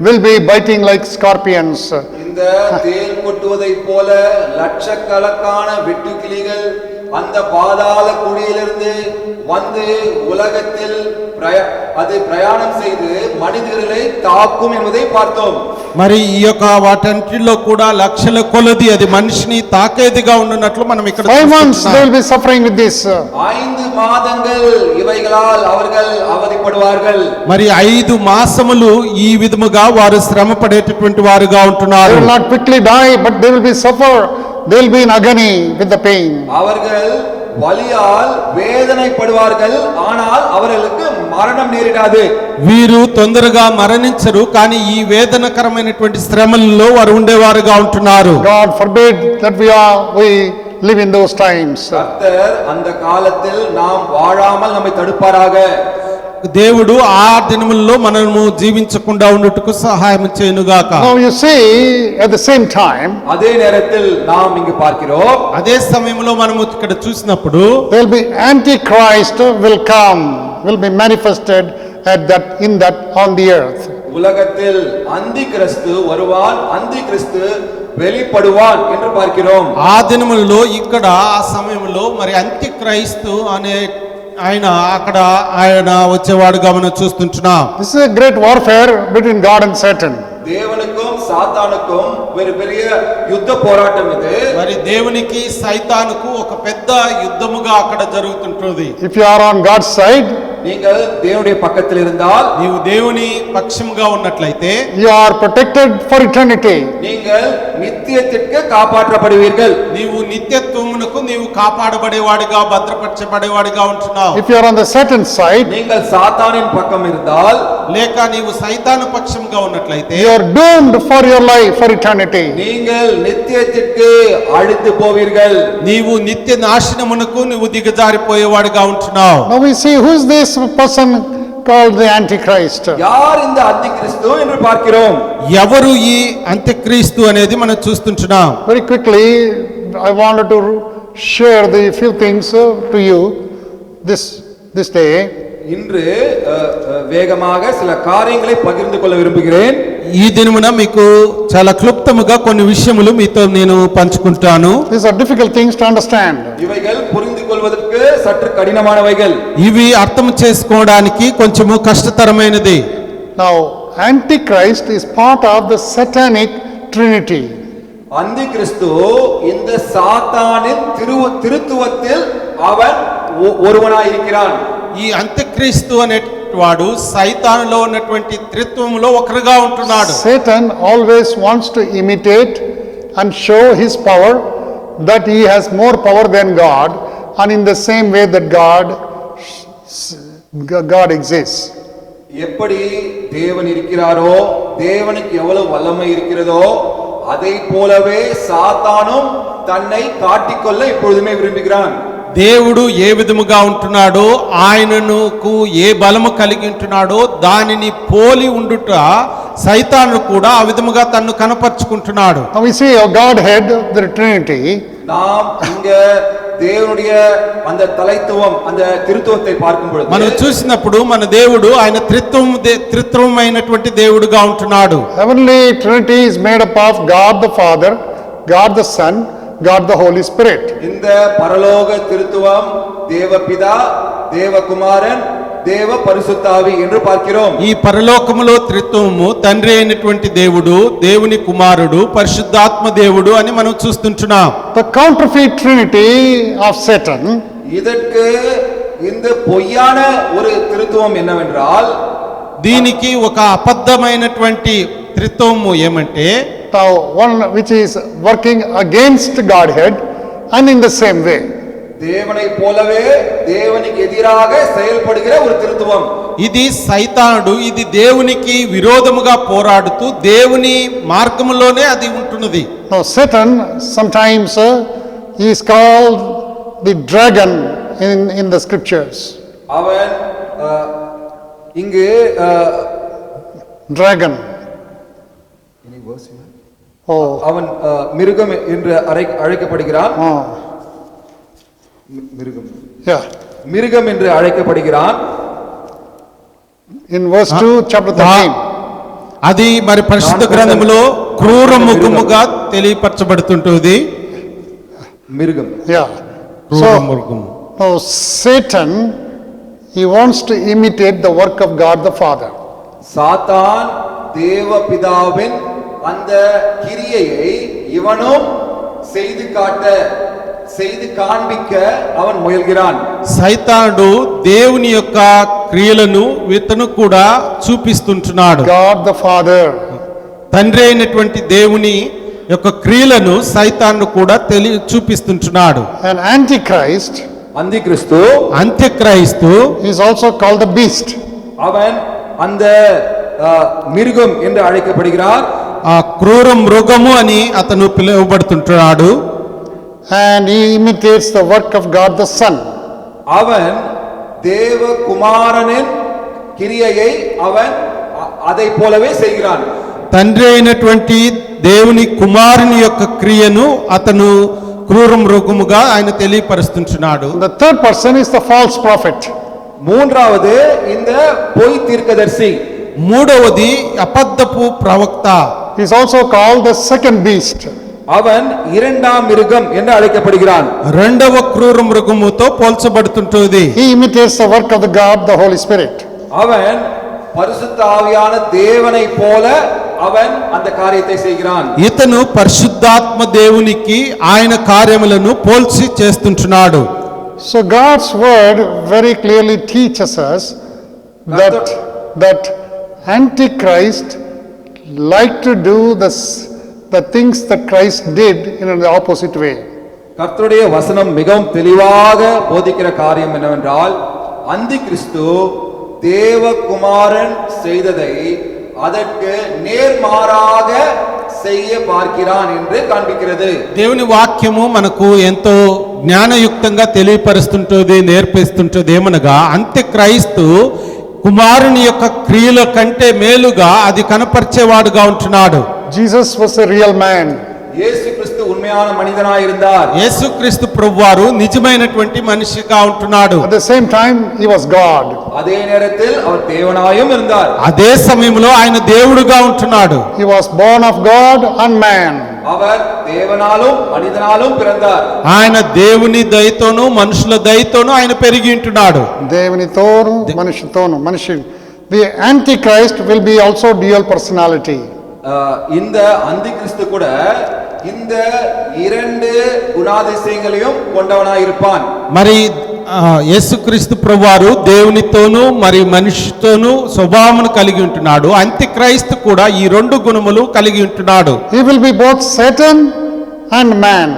A: will be biting like scorpions.
D: இந்த தேள் கொட்டுவதை போல லட்சக்கணக்கான வெட்டுக்கிளிகள் அந்த பாதாள குழியிலிருந்து வந்து உலகத்தில் அது பிரயாணம் செய்து மனிதர்களை தாக்கும் என்பதை பார்த்தோம்.
C: మరి ఈ యొక్క వాటన్నిటిలో కూడా లక్షల కొలది అది మనిషిని తాకేదిగా ఉన్నట్లు మనం ఇక్కడ
A: 5 months they will be suffering with this.
D: 5 మాదங்கள் ఇவைகளால் அவர்கள் அவதிப்படுவார்கள்.
C: మరి 5 మాసములు ఈ విధముగా వారు శ్రమ పడేటటువంటి వారుగా
A: They
C: ఉంటున్నారు.
A: will not quickly die, but they will be suffer. They will be in agony with the pain.
D: அவர்கள் வலியால் வேதனைப்படுவார்கள், ஆனால் அவர்களுக்கு మరణం నేరిడాது.
C: వీరు తొందరగా మరణించరు, కానీ ఈ వేదనకరమైనటువంటి శ్రమల్లో వారు ఉండేవారుగా ఉంటున్నారు.
A: God forbid that we live in those times.
D: கர்த்தர் அந்த காலத்தில் நாம் வாழாமல் நம்மை தடுப்பாராக.
C: దేవుడు ఆ దినముల్లో మనము జీవించకుండా ఉండుటకు సహాయం చేయనుగాక.
A: Now you see, at the same time,
D: அதே நேரத்தில் நாம் இங்கு பார்க்கிறோம்,
C: అదే సమయంలో మనము ఇక్కడ చూసినప్పుడు
A: there will be Antichrist will come, will be manifested in that on the earth.
D: உலகத்தில் அந்தி கிறிஸ்து வருவான், அந்தி கிறிஸ்து வெளிப்படுவான் என்று பார்க்கிறோம்.
C: ఆ దినములలో ఇక్కడ ఆ సమయంలో మరి అంత్యక్రైస్తు అనే ఆయన వచ్చేవాడుగా మనం చూస్తుంటున్నాం.
A: This is a great warfare between God and Satan.
D: தேவனுக்கும் சாத்தானுக்கும் ஒரு பெரிய யுத்த போராட்டம் இது.
C: మరి దేవునికి సైతానుకు ఒక పెద్ద యుద్ధముగా అక్కడ జరుగుతుంటుంది.
A: If you are on God's side,
D: நீங்கள் தேவனுடைய பக்கத்தில் இருந்தால்
C: నీవు దేవుని పక్షముగా ఉన్నట్లయితే
A: you are protected for eternity.
D: நீங்கள் நித்தியத்திற்கு காப்பாற்றப்படுவீர்கள்.
C: నీవు నిత్యత్వమునకు నీవు కాపాడబడేవాడిగా భద్రపరచబడేవాడిగా ఉంటున్నావు.
A: If you are on the Satan's side,
D: நீங்கள் சாத்தானின் பக்கம் இருந்தால்
C: లేక నీవు సైతాను పక్షముగా ఉన్నట్లయితే
A: you are doomed for your life for eternity.
D: நீங்கள் நித்தியத்திற்கு அழித்து போவீர்கள்.
C: నీవు నిత్య నాశనమునకు నువ్వు దిగజారిపోయేవాడిగా ఉంటున్నావు.
A: Now we see who is this person called the Antichrist.
D: யார் இந்த அந்தி கிறிஸ்து என்று பார்க்கிறோம்.
C: ఎవరు ఈ అంత్యక్రీస్తు అనేది మనం చూస్తుంటున్నాం.
A: Very quickly, I wanted to share the few things to you this day.
D: இன்று வேகமாக சில காரியங்களை பகிர்ந்து கொள்ள விரும்புகிறேன்.
C: ఈ దినమున మీకు చాలా క్లుప్తముగా కొన్ని విషయములు మీతో నేను పంచుకుంటాను.
A: These are difficult things to understand.
D: இவைகள் புரிந்து கொள்வதற்கு சற்று கடினமானவைகள்.
C: ఇవి అర్థం చేసుకోవడానికి కొంచెము కష్టతరమైనది.
A: Now, Antichrist is part of the satanic trinity.
D: அந்தி கிறிஸ்து இந்த சாத்தானின் திருத்துவத்தில் அவன் ஒருவனாய் இருக்கிறான்.
C: ఈ అంత్యక్రీస్తు అనేవాడు సైతానులో ఉన్నటువంటి త్రిత్వములో ఒకరుగా ఉంటున్నాడు.
A: Satan always wants to imitate and show his power, that he has more power than God, and in the same way that God exists.
D: எப்படி தேவன் இருக்கிறாரோ, தேவனுக்கு எவ்வளவு வல்லமை இருக்கிறதோ, அதை போலவே சாத்தானும் தன்னை காட்டிக்கொள்ள இப்பொழுதுமே விரும்புகிறான்.
C: దేవుడు ఏ విధముగా ఉంటున్నాడో, ఆయనకు ఏ బలము కలిగి ఉంటున్నాడో దానిని పోలి ఉండుట సైతాను కూడా ఆ విధముగా తన్ను కనపరుచుకుంటున్నాడు.
A: Now we see a Godhead, the Trinity.
D: நாம் இங்க தேவனுடைய அந்த தலைத்துவம், அந்த திருத்துவத்தை பார்க்கும் பொழுது
C: మనం చూసినప్పుడు మన దేవుడు ఆయన త్రిత్వమైనటువంటి దేవుడుగా ఉంటున్నాడు.
A: Heavenly Trinity is made up of God the Father, God the Son, God the Holy Spirit.
D: இந்த பரலோக திருத்துவம் தேவபிதா, தேவகுமாரன், தேவ பரிசுத்தாவி என்று பார்க்கிறோம்.
C: ఈ పరలోకములో త్రిత్వము తండ్రి అయినటువంటి దేవుడు, దేవుని కుమారుడు, పరిశుద్ధాత్మ దేవుడు అని మనం చూస్తుంటున్నాం.
A: The counterfeit Trinity of Satan
D: இதற்கு இந்த பொய்யான ஒரு திருத்துவம் என்னவென்றால்,
C: దీనికి ఒక అబద్ధమైనటువంటి త్రిత్వము ఏమంటే,
A: one which is working against Godhead and in the same way.
D: தேவனை போலவே தேவனுக்கு எதிராக செயல்படுகிற ஒரு திருத்துவம்.
C: ఇది సైతానుడు, ఇది దేవునికి విరోధముగా పోరాడుతూ దేవుని మార్గములోనే అది ఉంటున్నది.
A: Now Satan sometimes is called the dragon in the scriptures.
D: அவன் இங்கு
A: Dragon. Oh.
D: அவன் மிருகம் என்று அழைக்கப்படுகிறான். மிருகம்.
A: Yeah.
D: மிருகம் என்று அழைக்கப்படுகிறான்.
A: In verse 2 chapter 13.
C: అది మరి పరిశుద్ధ గ్రంథములో క్రూర ముఖముగా తెలియపరచబడుతుంటుంది.
D: மிருகம்.
A: Yeah.
C: క్రూర మృగము.
A: Now Satan, he wants to imitate the work of God the Father.
D: சாத்தான் தேவபிதாவின் அந்த கிரியையை இவனும் செய்து காண்பிக்க அவன் முயல்கிறான்.
C: సైతానుడు దేవుని యొక్క క్రియలను ఇతను కూడా చూపిస్తుంటున్నాడు.
A: God the Father.
C: తండ్రి అయినటువంటి దేవుని యొక్క క్రియలను సైతాను కూడా చూపిస్తుంటున్నాడు.
A: And Antichrist,
D: అంత్యక్రీస్తు,
C: అంత్యక్రైస్తు
A: is also called the beast.
D: அவன் அந்த மிருகம் என்று அழைக்கப்படுகிறார்.
C: ఆ క్రూర మృగము అని అతను పిలువబడుతుంటున్నాడు.
A: And he imitates the work of God the Son.
D: அவன் தேவ குமாரனின் கிரியையை அவன் அதை போலவே செய்கிறான்.
C: తండ్రి అయినటువంటి దేవుని కుమారుని యొక్క క్రియను అతను క్రూర మృగముగా ఆయన తెలియపరుస్తుంటున్నాడు.
A: The third person is the false prophet.
D: மூன்றாவது இந்த பொய் தீர்க்கதரிசி.
C: మూడవది అబద్ధపు ప్రవక్త.
A: He is also called the second beast.
D: அவன் இரண்டாம் மிருகம் என்று அழைக்கப்படுகிறான்.
C: రెండవ క్రూర మృగముతో పోల్చబడుతుంటుంది.
A: He imitates the work of the God the Holy Spirit.
D: அவன் பரிசுத்த ஆவியான தேவனை போல அவன் அந்த காரியத்தை செய்கிறான்.
C: ఇతను పరిశుద్ధాత్మ దేవునికి ఆయన కార్యములను పోల్చి చేస్తుంటున్నాడు.
A: So God's word very clearly teaches us that Antichrist like to do the things that Christ did in an opposite way.
D: கர்த்தருடைய வசனம் மிகவும் தெளிவாக போதிக்கிற காரியம் என்னவென்றால் அந்தி கிறிஸ்து தேவகுமாரன் செய்ததை அதற்கு நேர்மாறாக செய்ய பார்க்கிறான் என்று కాண்பிக்கிறது.
C: దేవుని వాక్యము మనకు ఎంతో జ్ఞానయుక్తంగా తెలియపరుస్తుంటుంది, నేర్పిస్తుంటుంది. ఏమనగా అంత్యక్రైస్తు కుమారుని యొక్క క్రియల కంటే మేలుగా అది కనపరిచేవాడుగా ఉంటున్నాడు.
A: Jesus was a real man.
D: యేసు క్రీస్తు ఉన్మయాన మనిదనాయి இருந்தார்.
C: యేసుక్రీస్తు ప్రభువారు నిజమైనటువంటి మనిషిగా ఉంటున్నాడు.
A: At the same time he was God.
D: அதே நேரத்தில் அவர் தேவனாயும் இருந்தார்.
C: అదే సమయంలో ఆయన దేవుడుగా ఉంటున్నాడు.
A: He was born of God and man.
D: அவர் தேவனாலும் மனிதனாலும் பிறந்தார்.
C: ఆయన దేవుని దయతోను మనుషుల దయతోను ఆయన పెరిగి ఉంటున్నాడు.
A: Devanitonu manushyatonu manushya. The Antichrist will be also dual personality.
D: இந்த அந்தி கிறிஸ்து கூட இந்த இரண்டு குணாதிசயங்களையும் கொண்டவனாய் இருப்பான்.
C: మరి యేసుక్రీస్తు ప్రభువారు దేవునితోను మరి మనిషితోను స్వభావమును కలిగి ఉంటున్నాడు. అంత్యక్రైస్తు కూడా ఈ రెండు గుణములు కలిగి ఉంటున్నాడు.
A: He will be both Satan and man.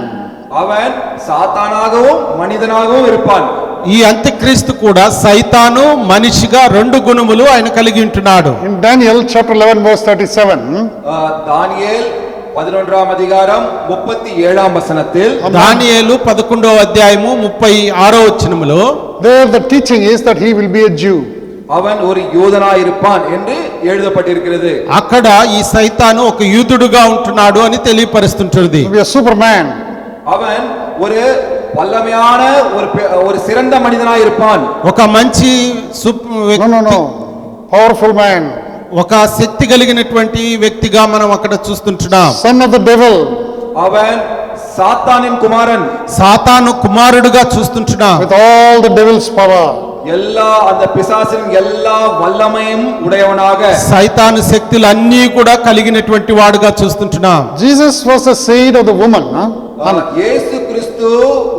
D: அவன் சாத்தானாகவும் மனிதனாகவும் இருப்பான்.
C: ఈ అంత్యక్రీస్తు కూడా సైతాను మనిషిగా రెండు గుణములు ఆయన కలిగి ఉంటున్నాడు.
A: In Daniel chapter 11 verse 37,
D: தானியேல் 11ஆம் அதிகாரம் 37ஆம் வசனத்தில்
C: దానియేలు 11వ అధ్యాయము 36వ వచనములో
A: there the teaching is that he will be a Jew.
D: அவன் ஒரு யூதனாய் இருப்பான் என்று எழுதப்பட்டிருக்கிறது.
C: అక్కడ ఈ సైతాను ఒక యూదుడుగా ఉంటున్నాడు అని తెలియపరుస్తుంటుంది.
A: He will be a superman.
D: அவன் ஒரு வல்லமையான ஒரு சிறந்த மனிதனாய் இருப்பான்.
C: ఒక మంచి
A: No. Powerful man.
C: ఒక శక్తి కలిగినటువంటి వ్యక్తిగా మనం అక్కడ చూస్తుంటున్నాం.
A: Son of the devil.
D: அவன் சாத்தானின் குமாரன்.
C: సాతాను కుమారుడుగా చూస్తుంటున్నాం.
A: With all the devil's power.
D: எல்லா அந்த பிசாசின் எல்லா வல்லமையும் உடையவனாக
C: సైతాను శక్తులు అన్నీ కూడా కలిగినటువంటి వాడుగా చూస్తుంటున్నాం.
A: Jesus was the seed of the woman.
D: இயேசு கிறிஸ்து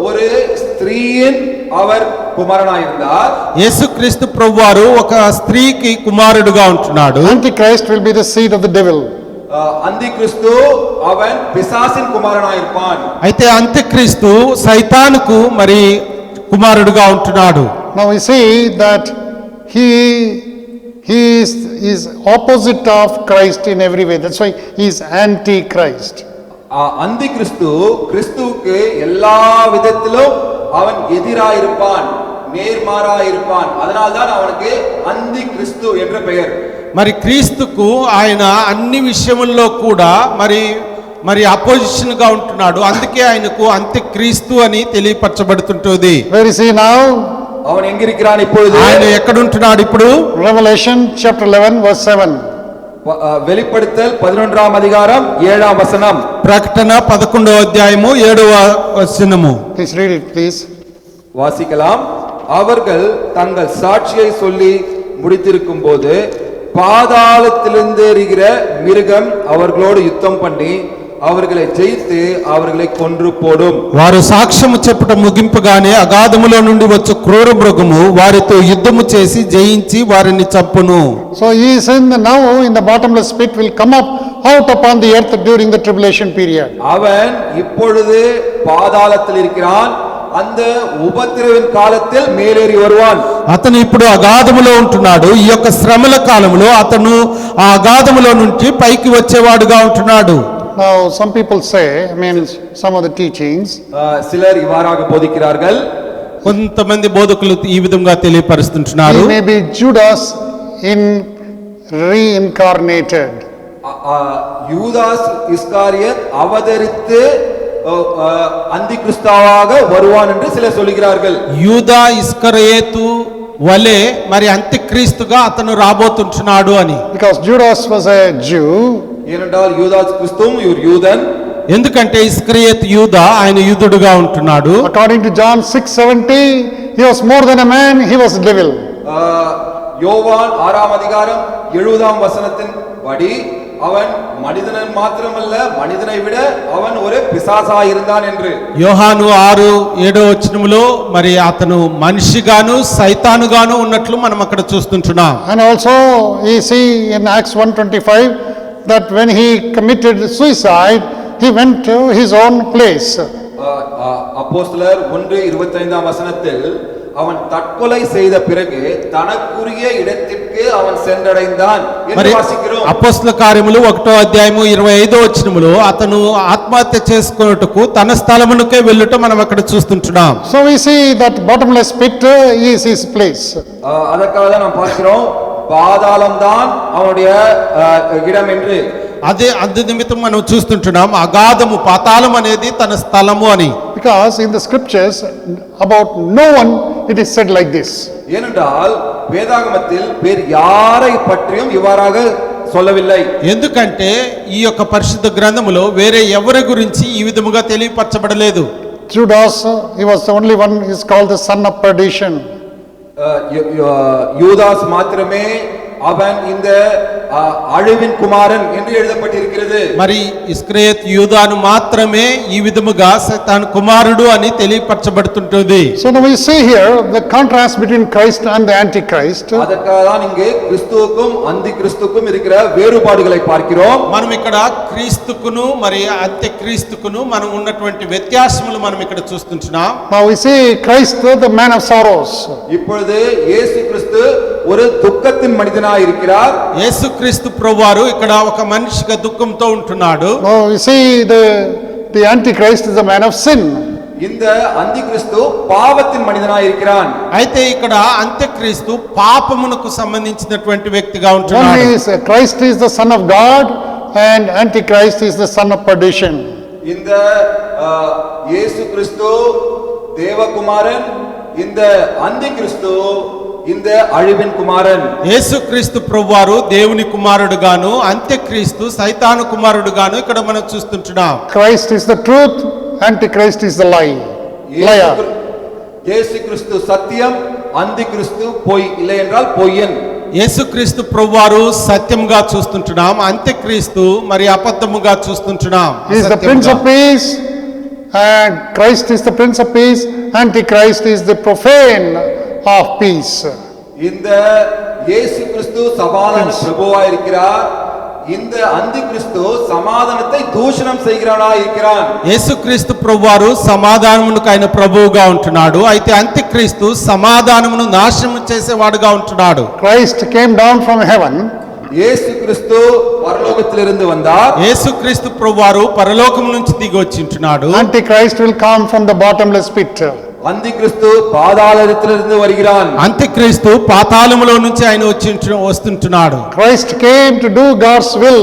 D: ஒரு ஸ்திரீயின் அவர் குமாரனாய் இருந்தார்.
C: యేసుక్రీస్తు ప్రభువారు ఒక స్త్రీకి కుమారుడుగా ఉంటున్నాడు.
A: Antichrist will be the seed of the devil.
D: அந்தி கிறிஸ்து அவன் பிசாசின் குமாரனாய் இருப்பான்.
C: అయితే అంత్యక్రీస్తు సైతానుకు మరి కుమారుడుగా ఉంటున్నాడు.
A: Now we see that he is opposite of Christ in every way. That's why he is anti-Christ.
D: அந்தி கிறிஸ்து கிறிஸ்துவுக்கு எல்லா விதத்திலும் அவன் எதிராய் இருப்பான், நேர்மாறாய் இருப்பான். அதனால்தான் அவனுக்கு அந்தி கிறிஸ்து என்ற பெயர்.
C: మరి క్రీస్తుకు ఆయన అన్ని విషయముల్లో కూడా మరి అపోజిషన్ గా ఉంటున్నాడు. అందుకే ఆయనకు అంత్యక్రీస్తు అని తెలియపరచబడుతుంటుంది.
A: Where is he now?
D: அவன் எங்கிருக்கிறான் இப்பொழுது?
C: ఆయన ఎక్కడ ఉంటున్నాడు ఇప్పుడు?
A: Revelation chapter 11 verse 7.
D: வெளிப்படுத்தல் 11ஆம் அதிகாரம் 7ஆம் வசனம்.
C: ప్రకటన 11వ అధ్యాయము 7వ వచనము.
A: Please read it, please.
D: வாசிக்கலாம். அவர்கள் தங்கள் சாட்சியை சொல்லி முடித்திருக்கும் போது பாதாளத்திலிருந்து எரிகிற மிருகம் அவர்களோடு யுத்தம் பண்ணி அவர்களை ஜெயித்து அவர்களை கொன்று போடும்.
C: వారు సాక్ష్యము చెప్పుట ముగింపుగానే అగాధములో నుండి వచ్చు క్రూర మృగము వారితో యుద్ధము చేసి జయించి వారిని చంపును.
A: So he is now in the bottomless pit, will come up out upon the earth during the tribulation period.
D: அவன் இப்பொழுது பாதாளத்தில் இருக்கிறான். அந்த உபத்திரவின் காலத்தில் மேலேறி வருவான்.
C: అతను ఇప్పుడు అగాధములో ఉంటున్నాడు. ఈ యొక్క శ్రమల కాలంలో అతను ఆ అగాధములో నుంచి పైకి వచ్చేవాడుగా ఉంటున్నాడు.
A: Now some people say, some of the teachings,
D: சிலர் இவ்வாறாக போதிக்கிறார்கள்.
C: కొంతమంది బోధకులు ఈ విధంగా తెలియపరుస్తుంటున్నారు.
A: he may be Judas in reincarnated.
D: யூதாஸ் இஸ்காரியத் அவதரித்து அந்தி கிறிஸ்துவாக வருவான் என்று சிலர் சொல்கிறார்கள்.
C: యూదా ఇస్కరియోతు వలె మరి అంత్యక్రీస్తుగా అతను రాబోతుంటున్నాడు అని.
A: Because Judas was a Jew.
D: ఏనంటాల్ Eudes క్రిస్తుం యూదన్.
C: ఎందుకంటే ఇస్కరియోతు యూదా ఆయన యూదుడుగా ఉంటున్నాడు.
A: According to John 6:70, he was more than a man, he was a devil.
D: யோவான் 6ஆம் அதிகாரம் 70ஆம் வசனத்தின் படி அவன் மனிதன் மாத்திரமல்ல மனிதனை விட அவன் ஒரு பிசாசாய் இருந்தான் என்று
C: యోహాను 6:7 వచనములో మరి అతను మనిషిగాను సైతానుగాను ఉన్నట్లు మనం అక్కడ చూస్తుంటున్నాం.
A: And also we see in Acts 1:25 that when he committed suicide, he went to his own place.
D: அப்போஸ்தலர் 1:25 வசனத்தில் அவன் தற்கொலை செய்த பிறகு தனக்குரிய இடத்திற்கு அவன் சென்றடைந்தான் என்று
C: మరి
D: வாசிக்கிறோம்.
C: అపోస్తల కార్యములు 1వ అధ్యాయము 25వ వచనములో అతను ఆత్మహత్య చేసుకొనుటకు తన స్థలమునకే వెళ్ళుట మనం అక్కడ చూస్తుంటున్నాం.
A: So we see that bottomless pit is his place.
D: அதற்காக தான் நாம் பார்க்கிறோம் பாதாளம் தான் அவனுடைய இடம் என்று.
C: అదే అందు నిమిత్తం మనం చూస్తుంటున్నాం అగాధము పాతాళం అనేది తన స్థలము అని.
A: Because in the scriptures about no one it is said like this.
D: ஏனென்றால் வேதாகமத்தில் வேறு யாரை பற்றியும் இவ்வாறாக சொல்லவில்லை.
C: ఎందుకంటే ఈ యొక్క పరిశుద్ధ గ్రంథములో వేరే ఎవరి గురించి ఈ విధముగా తెలియపరచబడలేదు.
A: Judas, he was the only one is called the son of perdition.
D: யூதாஸ் மாத்திரமே அவன் இந்த அழிவின் குமாரன் என்று எழுதப்பட்டிருக்கிறது.
C: మరి ఇస్కరియోతు యూదాను మాత్రమే ఈ విధముగా సైతాను కుమారుడు అని తెలియపరచబడుతుంటుంది.
A: So now we see here the contrast between Christ and the Antichrist.
D: அதற்காக தான் இங்கே கிறிஸ்துவுக்கும் அந்தி கிறிஸ்துவுக்கும் இருக்கிற வேறுபாடுகளை பார்க்கிறோம்.
C: మనం ఇక్కడ క్రీస్తుకును మరి అంత్యక్రీస్తుకును మనం ఉన్నటువంటి వ్యత్యాసములు మనం ఇక్కడ చూస్తుంటున్నాం.
A: Now we see Christ the man of sorrows.
D: இப்பொழுது இயேசு கிறிஸ்து ஒரு துக்கத்தின் மனிதனாய் இருக்கிறார்.
C: యేసుక్రీస్తు ప్రభువారు ఇక్కడ ఒక మనిషిగా దుఃఖంతో ఉంటున్నాడు.
A: Now we see the Antichrist is the man of sin.
D: இந்த அந்தி கிறிஸ்து பாவத்தின் மனிதனாய் இருக்கிறான்.
C: అయితే ఇక్కడ అంత్యక్రీస్తు పాపమునకు సంబంధించినటువంటి వ్యక్తిగా
A: One
C: ఉంటున్నాడు.
A: is Christ is the son of God and Antichrist is the son of perdition.
D: இந்த இயேசு கிறிஸ்து தேவகுமாரன், இந்த அந்தி கிறிஸ்து இந்த அழிவின் குமாரன்.
C: యేసుక్రీస్తు ప్రభువారు దేవుని కుమారుడుగాను అంత్యక్రీస్తు సైతాను కుమారుడుగాను ఇక్కడ మనం చూస్తుంటున్నాం.
A: Christ is the truth, Antichrist is the lie. Liar.
D: இயேசு கிறிஸ்து சத்தியம், அந்தி கிறிஸ்து பொய், இல்லை என்றால் பொய்யன்.
C: యేసుక్రీస్తు ప్రభువారు సత్యముగా చూస్తుంటున్నాం, అంత్యక్రీస్తు మరి అబద్ధముగా చూస్తుంటున్నాం.
A: He is the Prince of Peace and Christ is the Prince of Peace, Antichrist is the profane of peace.
D: இந்த இயேசு கிறிஸ்து சமாதான பிரபுவாய் இருக்கிறார். இந்த அந்தி கிறிஸ்து சமாதானத்தை దూషణం செய்கிறவனாய் இருக்கிறான்.
C: యేసుక్రీస్తు ప్రభువారు సమాధానమునకు ఆయన ప్రభువుగా ఉంటున్నాడు, అయితే అంత్యక్రీస్తు సమాధానమును నాశనం చేసేవాడుగా ఉంటున్నాడు.
A: Christ came down from heaven.
D: இயேசு கிறிஸ்து பரலோகத்திலிருந்து வந்தார்.
C: యేసుక్రీస్తు ప్రభువారు పరలోకం నుంచి దిగి వచ్చి ఉంటున్నాడు.
A: Antichrist will come from the bottomless pit.
D: அந்தி கிறிஸ்து பாதாளத்திலிருந்து வருகிறான்.
C: అంత్యక్రీస్తు పాతాళములో నుంచి ఆయన వస్తుంటున్నాడు.
A: Christ came to do God's will.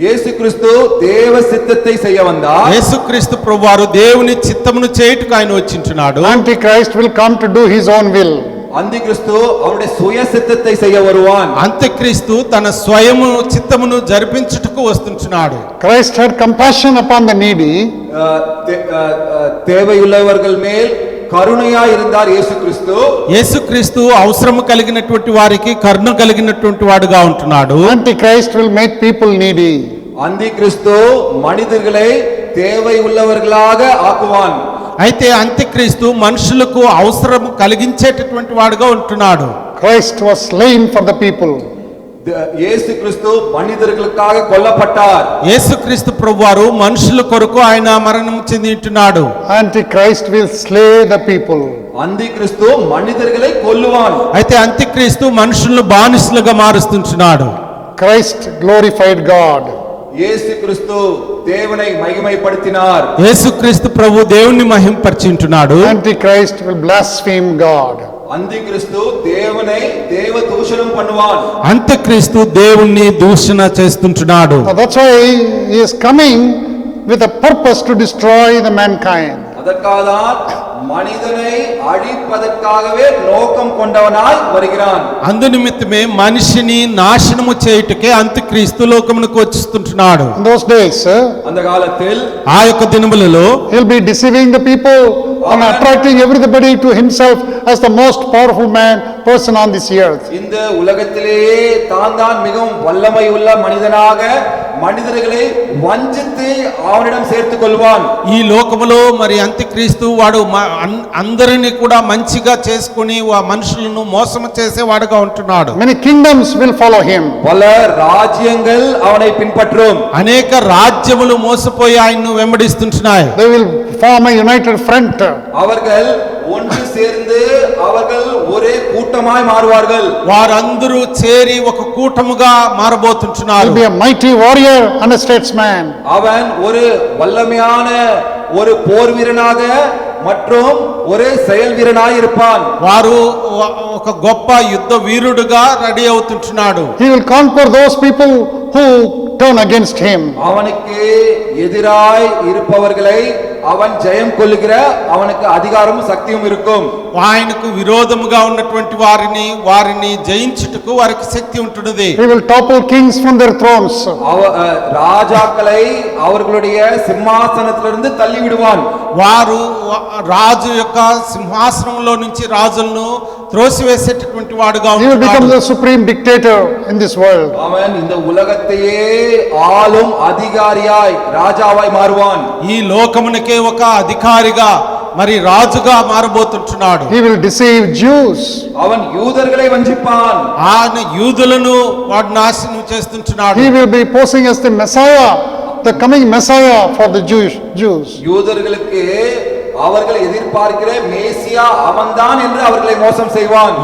D: இயேசு கிறிஸ்து தேவ சித்தத்தை செய்ய வந்தார்.
C: యేసుక్రీస్తు ప్రభువారు దేవుని చిత్తమును చేయుటకు ఆయన వచ్చింటున్నాడు.
A: Antichrist will come to do his own will.
D: அந்தி கிறிஸ்து அவருடைய சுய சித்தத்தை செய்ய வருவான்.
C: అంత్యక్రీస్తు తన స్వయము చిత్తమును జరిపించుటకు వస్తుంటున్నాడు.
A: Christ had compassion upon the needy.
D: தேவையுள்ளவர்கள் மேல் కరుణయా இருந்தார் இயேசு கிறிஸ்து.
C: యేసుక్రీస్తు అవసరము కలిగినటువంటి వారికి కరుణ కలిగినటువంటి వాడుగా ఉంటున్నాడు.
A: Antichrist will make people needy.
D: அந்தி கிறிஸ்து மனிதர்களை தேவை உள்ளவர்களாக ஆக்குவான்.
C: అయితే అంత్యక్రీస్తు మనుషులకు అవసరం కలిగించేటటువంటి వాడుగా ఉంటున్నాడు.
A: Christ was slain for the people.
D: இயேசு கிறிஸ்து மனிதர்களுக்காக கொல்லப்பட்டார்.
C: యేసుక్రీస్తు ప్రభువారు మనుషుల కొరకు ఆయన మరణం చెంది ఉంటున్నాడు.
A: Antichrist will slay the people.
D: அந்தி கிறிஸ்து மனிதர்களை கொல்லுவான்.
C: అయితే అంత్యక్రీస్తు మనుషులను బానిసలుగా మారుస్తుంటున్నాడు.
A: Christ glorified God.
D: இயேசு கிறிஸ்து தேவனை மகிமைப்படுத்தினார்.
C: యేసుక్రీస్తు ప్రభు దేవుణ్ణి మహింపరిచింటున్నాడు.
A: Antichrist will blaspheme God.
D: அந்தி கிறிஸ்து தேவனை தேவ தூஷணம் பண்ணுவான்.
C: అంత్యక్రీస్తు దేవుణ్ణి దూషణ చేస్తుంటున్నాడు.
A: That's why he is coming with a purpose to destroy the mankind.
D: அதற்காக மனிதனை அழிப்பதற்காகவே நோக்கம் கொண்டவனாய் வருகிறான்.
C: అందు నిమిత్తమే మనిషిని నాశనము చేయుటకే అంత్యక్రీస్తు లోకమునకు వస్తుంటున్నాడు.
A: In those days,
D: அந்த காலத்தில்
C: ఆ యొక్క దినములలో
A: he'll be deceiving the people and attracting everybody to himself as the most powerful person on this earth.
D: இந்த உலகத்திலேயே தான் மிகவும் வல்லமை உள்ள மனிதனாக மனிதர்களை வஞ்சித்து அவனிடம் சேர்த்துக் கொள்வான்.
C: ఈ లోకములో మరి అంత్యక్రీస్తు వాడు అందరిని కూడా మంచిగా చేసుకుని మనుషులను మోసం చేసేవాడుగా ఉంటున్నాడు.
A: Many kingdoms will follow him.
D: பல ராஜ்யங்கள் அவனை பின்பற்றும்.
C: అనేక రాజ్యములు మోసపోయి ఆయన్ను వెంబడిస్తుంటున్నాయి.
A: They will form a united front.
D: அவர்கள் ஒன்று சேர்ந்து அவர்கள் ஒரே கூட்டமாய் மாறுவார்கள்.
C: వారందరూ చేరి ఒక కూటముగా మారబోతుంటున్నారు.
A: He will be a mighty warrior and a statesman.
D: அவன் ஒரு வல்லமையான ஒரு போர் வீரனாக மற்றும் ஒரே செயல் வீரனாய் இருப்பான்.
C: వారు ఒక గొప్ప యుద్ధ వీరుడుగా ready అవుతుంటున్నాడు.
A: He will conquer those people who turn against him.
D: அவனுக்கு எதிராய் இருப்பவர்களை அவன் ஜெயம் கொள்ளுகிற அவனுக்கு அதிகாரமும் சக்தியும் இருக்கும்.
C: ఆయనకు విరోధముగా ఉన్నటువంటి వారిని జయించుటకు వారికి శక్తి ఉంటున్నది.
A: He will topple kings from their thrones.
D: ராஜாக்களை அவர்களுடைய சிம்மாசனத்திலிருந்து தள்ளி விடுவான்.
C: వారు రాజు యొక్క సింహాసనంలో నుంచి రాజులను త్రోసివేసేటటువంటి వాడుగా
A: He will become
C: ఉంటాడు.
A: the supreme dictator in this world.
D: அவன் இந்த உலகத்தையே ஆளும் அதிகாரியாய் ராஜாவாய் மாறுவான்.
C: ఈ లోకమునకే ఒక అధికారిగా మరి రాజుగా మారబోతుంటున్నాడు.
A: He will deceive Jews.
D: அவன் யூதர்களை வஞ்சிப்பான்.
C: ఆయన యూదులను వాడు నాశనం చేస్తుంటున్నాడు.
A: He will be posing as the Messiah, the coming Messiah for the Jews.
D: யூதர்களுக்கு அவர்கள் எதிர்பார்க்கிற மேசியா அவன்தான் என்று அவர்களை மோசம் செய்வான்.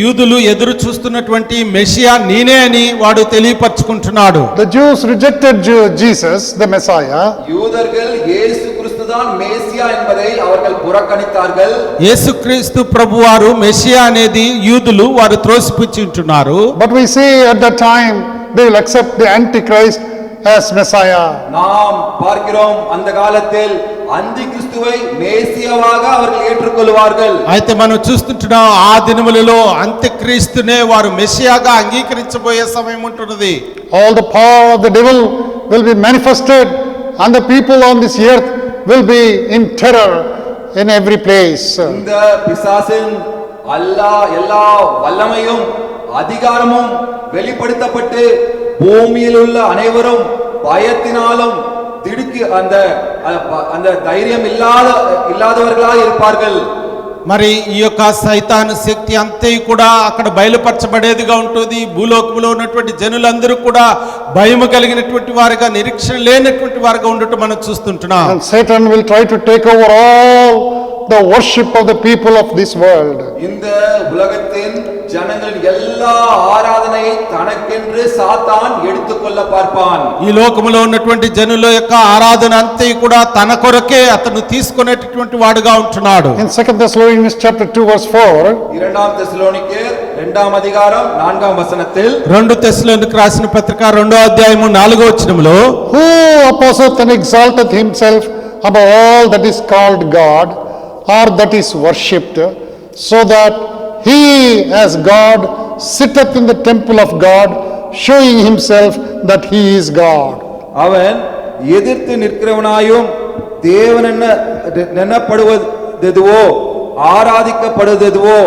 C: యూదులు ఎదురు చూస్తున్నటువంటి మెషియా నేనే అని వాడు తెలియపరచుకుంటున్నాడు.
A: The Jews rejected Jesus, the Messiah.
D: யூதர்கள் இயேசு கிறிஸ்து தான் மேசியா என்பதை அவர்கள் புறக்கணித்தார்கள்.
C: యేసుక్రీస్తు ప్రభువారు మెషియా అనేది యూదులు వారు త్రోసిపుచ్చుంటున్నారు.
A: But we see at that time they will accept the Antichrist as Messiah.
D: நாம் பார்க்கிறோம் அந்த காலத்தில் அந்தி கிறிஸ்துவை மேசியாவாக அவர்கள் ஏற்றுக்கொள்வார்கள்.
C: అయితే మనం చూస్తుంటున్నాం ఆ దినములలో అంత్యక్రీస్తునే వారు మెషియాగా అంగీకరించబోయే సమయం ఉంటున్నది.
A: All the power of the devil will be manifested and the people on this earth will be in terror in every place.
D: இந்த பிசாசின் எல்லா வல்லமையும் அதிகாரமும் வெளிப்படுத்தப்பட்டு பூமியில் உள்ள அனைவரும் பயத்தினாலும் திடுக்கி அந்த தைரியம் இல்லாதவர்களாக இருப்பார்கள்.
C: మరి ఈ యొక్క సైతాను శక్తి అంతా కూడా అక్కడ బయలుపరచబడేదిగా ఉంటుంది. భూలోకంలో ఉన్నటువంటి జనులందరూ కూడా భయము కలిగినటువంటి వారిగా, నిరీక్షణ లేనటువంటి వారిగా ఉండటం మనం చూస్తుంటున్నాం.
A: And Satan will try to take over all the worship of the people of this world.
D: இந்த உலகத்தின் ஜனங்களின் எல்லா ஆராதனையை தனக்கென்று சாத்தான் எடுத்துக்கொள்ள பார்ப்பான்.
C: ఈ లోకములో ఉన్నటువంటి జనుల యొక్క ఆరాధన అంతా కూడా తన కొరకే అతను తీసుకునేటటువంటి వాడుగా ఉంటున్నాడు.
A: In 2 Thessalonians chapter 2 verse 4,
D: இரண்டாம் தெசலோனிக்கேயர் 2ஆம் அதிகாரம் 4ஆம் வசனத்தில்
C: 2 తెస్సలోనికీయులకు రాసిన పత్రిక 2వ అధ్యాయము 4వ వచనములో,
A: who opposeth and exalteth himself above all that is called God or that is worshipped, so that he as God sitteth in the temple of God, showing himself that he is God.
D: அவன் எதிர்த்து நிற்கிறவனாயும் தேவன் என்னப்படுவதெதுவோ ஆராதிக்கப்படுவதெதுவோ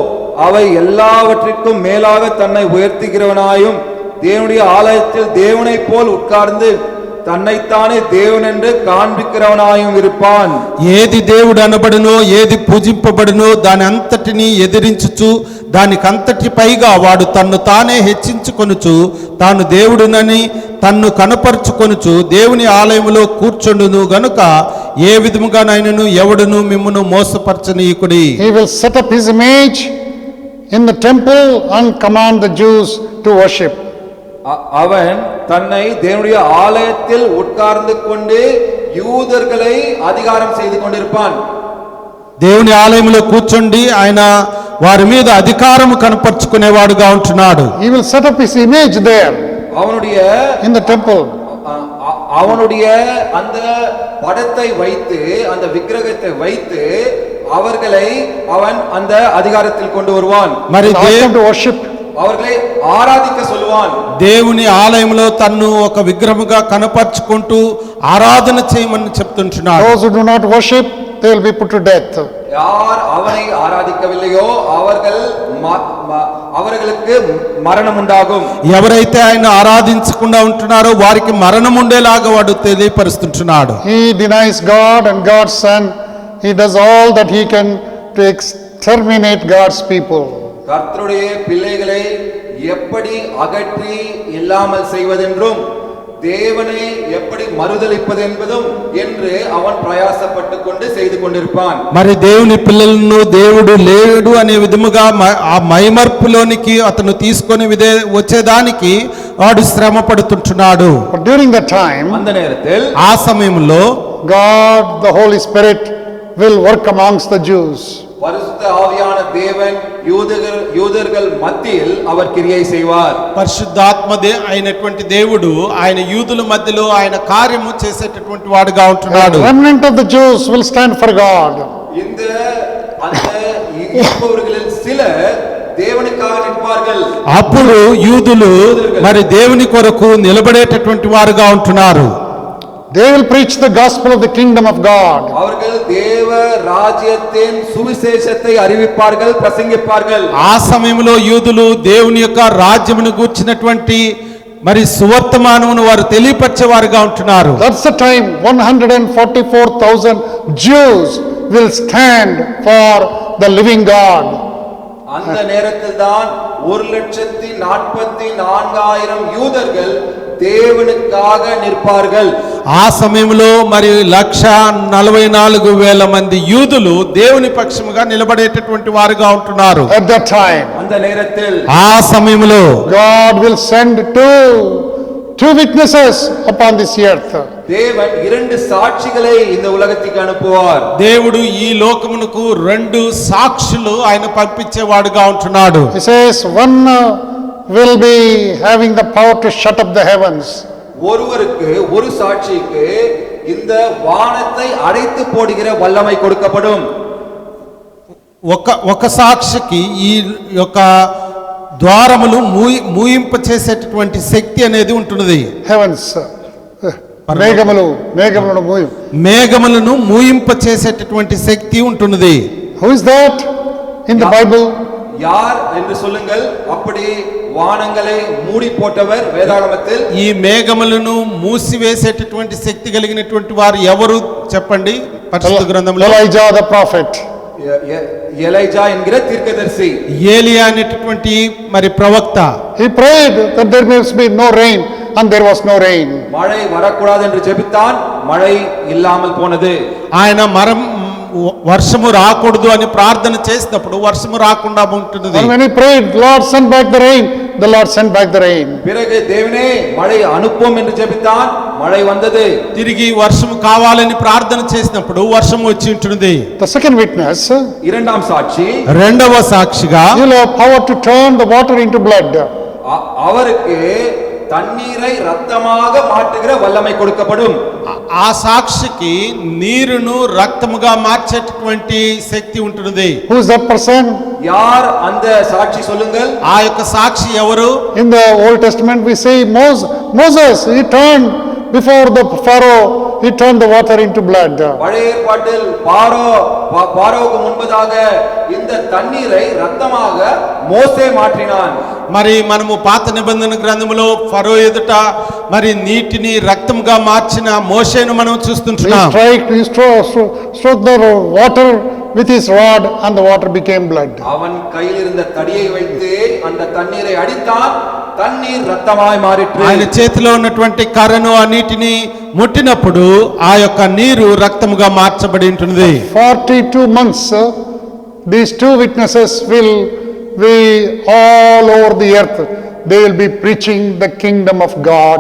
D: அவை எல்லாவற்றிற்கும் மேலாக தன்னை உயர்த்துகிறவனாயும் தேவனுடைய ஆலயத்தில் தேவனைப் போல் உட்கார்ந்து தன்னைத்தானே தேவன் என்று காண்பிக்கிறவனாயும் இருப்பான்.
C: ఏది దేవుడు అనబడునో, ఏది పూజింపబడునో దాని అంతటిని ఎదిరించుచు దానికంతటి పైగా వాడు తన్ను తానే హెచ్చించుకొనుచు తాను దేవుడునని తన్ను కనపరుచుకొనుచు దేవుని ఆలయములో కూర్చుండును గనుక ఏ విధముగానైనను ఎవడును మిమ్మును మోసపరచనీయుకుడి.
A: He will set up his image in the temple and command the Jews to worship.
D: அவன் தன்னை தேவனுடைய ஆலயத்தில் உட்கார்ந்து கொண்டு யூதர்களை அதிகாரம் செய்து கொண்டிருப்பான்.
C: దేవుని ఆలయంలో కూర్చుండి ఆయన వారి మీద అధికారము కనపరుచుకునేవాడుగా ఉంటున్నాడు.
A: He will set up his image there
D: அவனுடைய
A: in the temple.
D: அவனுடைய அந்த படத்தை வைத்து, அந்த விக்கிரகத்தை வைத்து அவர்களை அவன் அந்த அதிகாரத்தில் கொண்டு வருவான்.
C: మరి
A: Ask them to worship.
D: அவர்களை ஆராதிக்க சொல்லுவான்.
C: దేవుని ఆలయంలో తన్ను ఒక విగ్రహముగా కనపరుచుకుంటూ ఆరాధన చేయమని చెప్తుంటున్నాడు.
A: Those who do not worship they will be put to death.
D: யார் அவனை ஆராதிக்கவில்லையோ அவர்களுக்கு మరణం ఉండాகும்.
C: ఎవరైతే ఆయన ఆరాధించకుండా ఉంటున్నారో వారికి మరణం ఉండేలాగా వాడు తెలియపరుస్తుంటున్నాడు.
A: He denies God and God's Son. He does all that he can to exterminate God's people.
D: கர்த்தருடைய பிள்ளைகளை எப்படி அகற்றி இல்லாமல் செய்வதென்றும் தேவனை எப்படி மறுதலிப்பது என்பதும் என்று அவன் ప్రయాసపట్టు கொண்டு செய்து கொண்டிருப்பான்.
C: మరి దేవుని పిల్లలను దేవుడు లేడు అనే విధముగా ఆ మైమర్పులోనికి అతను తీసుకొని వచ్చేదానికి వాడు శ్రమ పడుతుంటున్నాడు.
A: But during that time,
D: அந்த நேரத்தில்
C: ఆ సమయంలో
A: God the Holy Spirit will work amongst the Jews.
D: பரிசுத்த ஆவியான தேவன் యూదர்கள் మధ్యயில் அவர் கிரியை செய்வார்.
C: పరిశుద్ధాత్మ అయినటువంటి దేవుడు ఆయన యూదుల మధ్యలో ఆయన కార్యము చేసేటటువంటి వాడుగా ఉంటున్నాడు.
A: The remnant of the Jews will stand for God.
D: இந்த அந்த இருப்பவர்களில் சிலர் దేవునికాக నిలబడతారు.
C: అప్పుడు యూదులు మరి దేవుని కొరకు నిలబడేటటువంటి వారుగా ఉంటున్నారు.
A: They will preach the gospel of the kingdom of God.
D: அவர்கள் தேவ ராஜ்யத்தின் சுவிசேஷத்தை அறிவிப்பார்கள், பிரசங்கிப்பார்கள்.
C: ఆ సమయంలో యూదులు దేవుని యొక్క రాజ్యమును గూర్చినటువంటి మరి సువర్తమానమును వారు తెలియపరిచేవారుగా ఉంటున్నారు.
A: That's the time 144,000 Jews will stand for the living God.
D: அந்த நேரத்தில் தான் 1,44,000 யூதர்கள் దేవునికాக నిற்பார்கள்.
C: ఆ సమయంలో మరి 1,44,000 మంది యూదులు దేవుని పక్షముగా నిలబడేటటువంటి వారుగా ఉంటున్నారు.
A: At that time,
D: அந்த நேரத்தில்
C: ఆ సమయంలో
A: God will send two witnesses upon this earth.
D: தேவன் 2 సాక్షిகளை இந்த ఉలగతికి అనుపువార్.
C: దేవుడు ఈ లోకమునకు 2 సాక్షులు ఆయన పంపించేవాడుగా ఉంటున్నాడు.
A: He says one will be having the power to shut up the heavens.
D: ஒருவருக்கு ஒரு சாட்சிக்கு இந்த வானத்தை அடைத்து போடுகிற வல்லமை கொடுக்கப்படும்.
C: ఒక సాక్షికి ఈ యొక్క ద్వారములు మూయింప చేసేటటువంటి శక్తి అనేది ఉంటున్నది.
A: Heavens, మేఘములను
C: మూయింప చేసేటటువంటి శక్తి ఉంటున్నది.
A: Who is that in the Bible?
D: யார் என்று சொல்லுங்கள். அப்படி వానంగలే మూడి పోటవర్ వేదాగమத்தில்
C: ఈ మేఘములను మూసివేసేటటువంటి శక్తి కలిగినటువంటి వారు ఎవరు చెప్పండి పరిశుద్ధ గ్రంథంలో?
A: Elijah the prophet.
D: ఎలైజా ఎన్గిற తీర్కదర్శి.
C: ఏలియా అనేటటువంటి మరి ప్రవక్త.
A: He prayed that there must be no rain and there was no rain.
D: மழை வரக்கூடாது என்று ஜெபித்தான், மழை இல்லாமல் போனது.
C: ఆయన వర్షము రాకూడదు అని ప్రార్థన చేసినప్పుడు వర్షము రాకుండా ఉంటున్నది.
A: And when he prayed, Lord send back the rain, the Lord sent back the rain.
D: பிறகு தேவனே மழை அனுப்பும் என்று ஜெபித்தான், மழை வந்தது.
C: తిరిగి వర్షము కావాలని ప్రార్థన చేసినప్పుడు వర్షం వచ్చి ఉంటున్నది.
A: The second witness,
D: இரண்டாம் సాక్షి,
C: రెండవ సాక్షిగా
A: he'll have power to turn the water into blood.
D: அவருக்கு தண்ணீரை ரத்தமாக மாற்றுகிற வல்லமை கொடுக்கப்படும்.
C: ఆ సాక్షికి నీరును రక్తముగా మార్చేటటువంటి శక్తి ఉంటున్నది.
A: Who is that person?
D: யார் அந்த சாட்சி சொல்லுங்கள்.
C: ఆ యొక్క సాక్షి ఎవరు?
A: In the Old Testament we see Moses, he turned before the Pharaoh, he turned the water into blood.
D: பழைய ஏற்பாட்டில் பாரோவுக்கு முன்பதாக இந்த தண்ணீரை ரத்தமாக மோசே மாற்றினான்.
C: మరి మనము పాత నిబంధన గ్రంథములో ఫరో ఎదుట మరి నీటిని రక్తంగా మార్చిన మోషేను మనం చూస్తుంటున్నాం.
A: He struck the water with his rod and the water became blood.
D: அவன் கையில் இருந்த தடியை வைத்து அந்த தண்ணீரை அடித்தான், தண்ணீர் ரத்தமாய் மாறிற்று.
C: ఆయన చేతిలో ఉన్నటువంటి కర్రను ఆ నీటిని ముట్టినప్పుడు ఆ యొక్క నీరు రక్తముగా మార్చబడి ఉంటుంది.
A: 42 months these two witnesses will be all over the earth. They will be preaching the kingdom of God,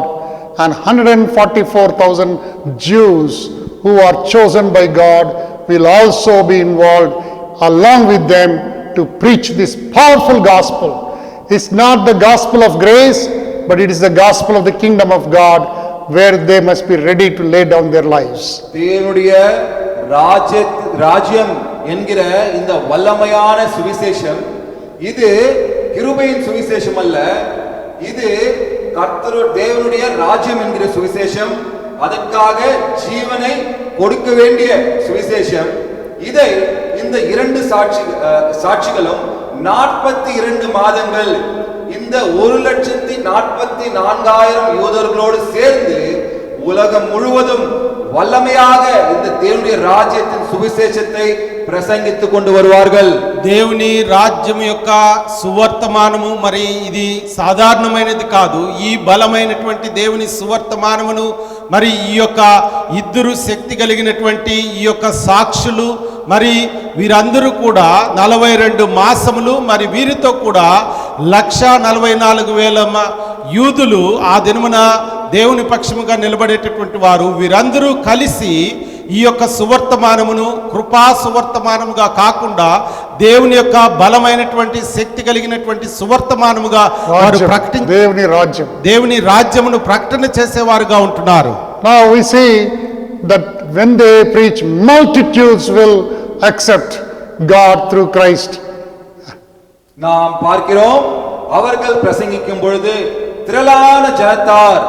A: and 144,000 Jews who are chosen by God will also be involved along with them to preach this powerful gospel. It's not the gospel of grace, but it is the gospel of the kingdom of God, where they must be ready to lay down their lives.
D: தேவனுடைய ராஜ்யம் என்கிற இந்த வல்லமையான சுவிசேஷம், இது கிருபையின் சுவிசேஷம் அல்ல, இது தேவனுடைய ராஜ்யம் என்கிற சுவிசேஷம். அதற்காக ஜீவனை கொடுக்க வேண்டிய சுவிசேஷம். இதை இந்த இரண்டு சாட்சிகளும் 42 மாதங்கள் இந்த 1,44,000 யூதர்களோடு சேர்ந்து உலகம் முழுவதும் వల్లమయాగ இந்த దేవుని రాజ్యத்தின் సువిశేషத்தை ప్రసంగిస్తూ கொண்டு வருவார்கள்.
C: దేవుని రాజ్యం యొక్క సువర్తమానము మరి ఇది సాధారణమైనది కాదు. ఈ బలమైనటువంటి దేవుని సువర్తమానమును మరి ఈ యొక్క ఇద్దరు శక్తి కలిగినటువంటి ఈ యొక్క సాక్షులు మరి వీరందరూ కూడా 42 మాసములు మరి వీరితో కూడా 1,44,000 యూదులు ఆ దినమున దేవుని పక్షముగా నిలబడేటటువంటి వారు వీరందరూ కలిసి ఈ యొక్క సువర్తమానమును కృపా సువర్తమానముగా కాకుండా దేవుని యొక్క బలమైనటువంటి శక్తి కలిగినటువంటి సువర్తమానముగా వారు దేవుని రాజ్యమును ప్రకటన చేసేవారుగా ఉంటున్నారు.
A: Now we see that when they preach, multitudes will accept God through Christ.
D: நாம் பார்க்கிறோம் அவர்கள் பிரசங்கிக்கும் பொழுது திரளான ஜனத்தார்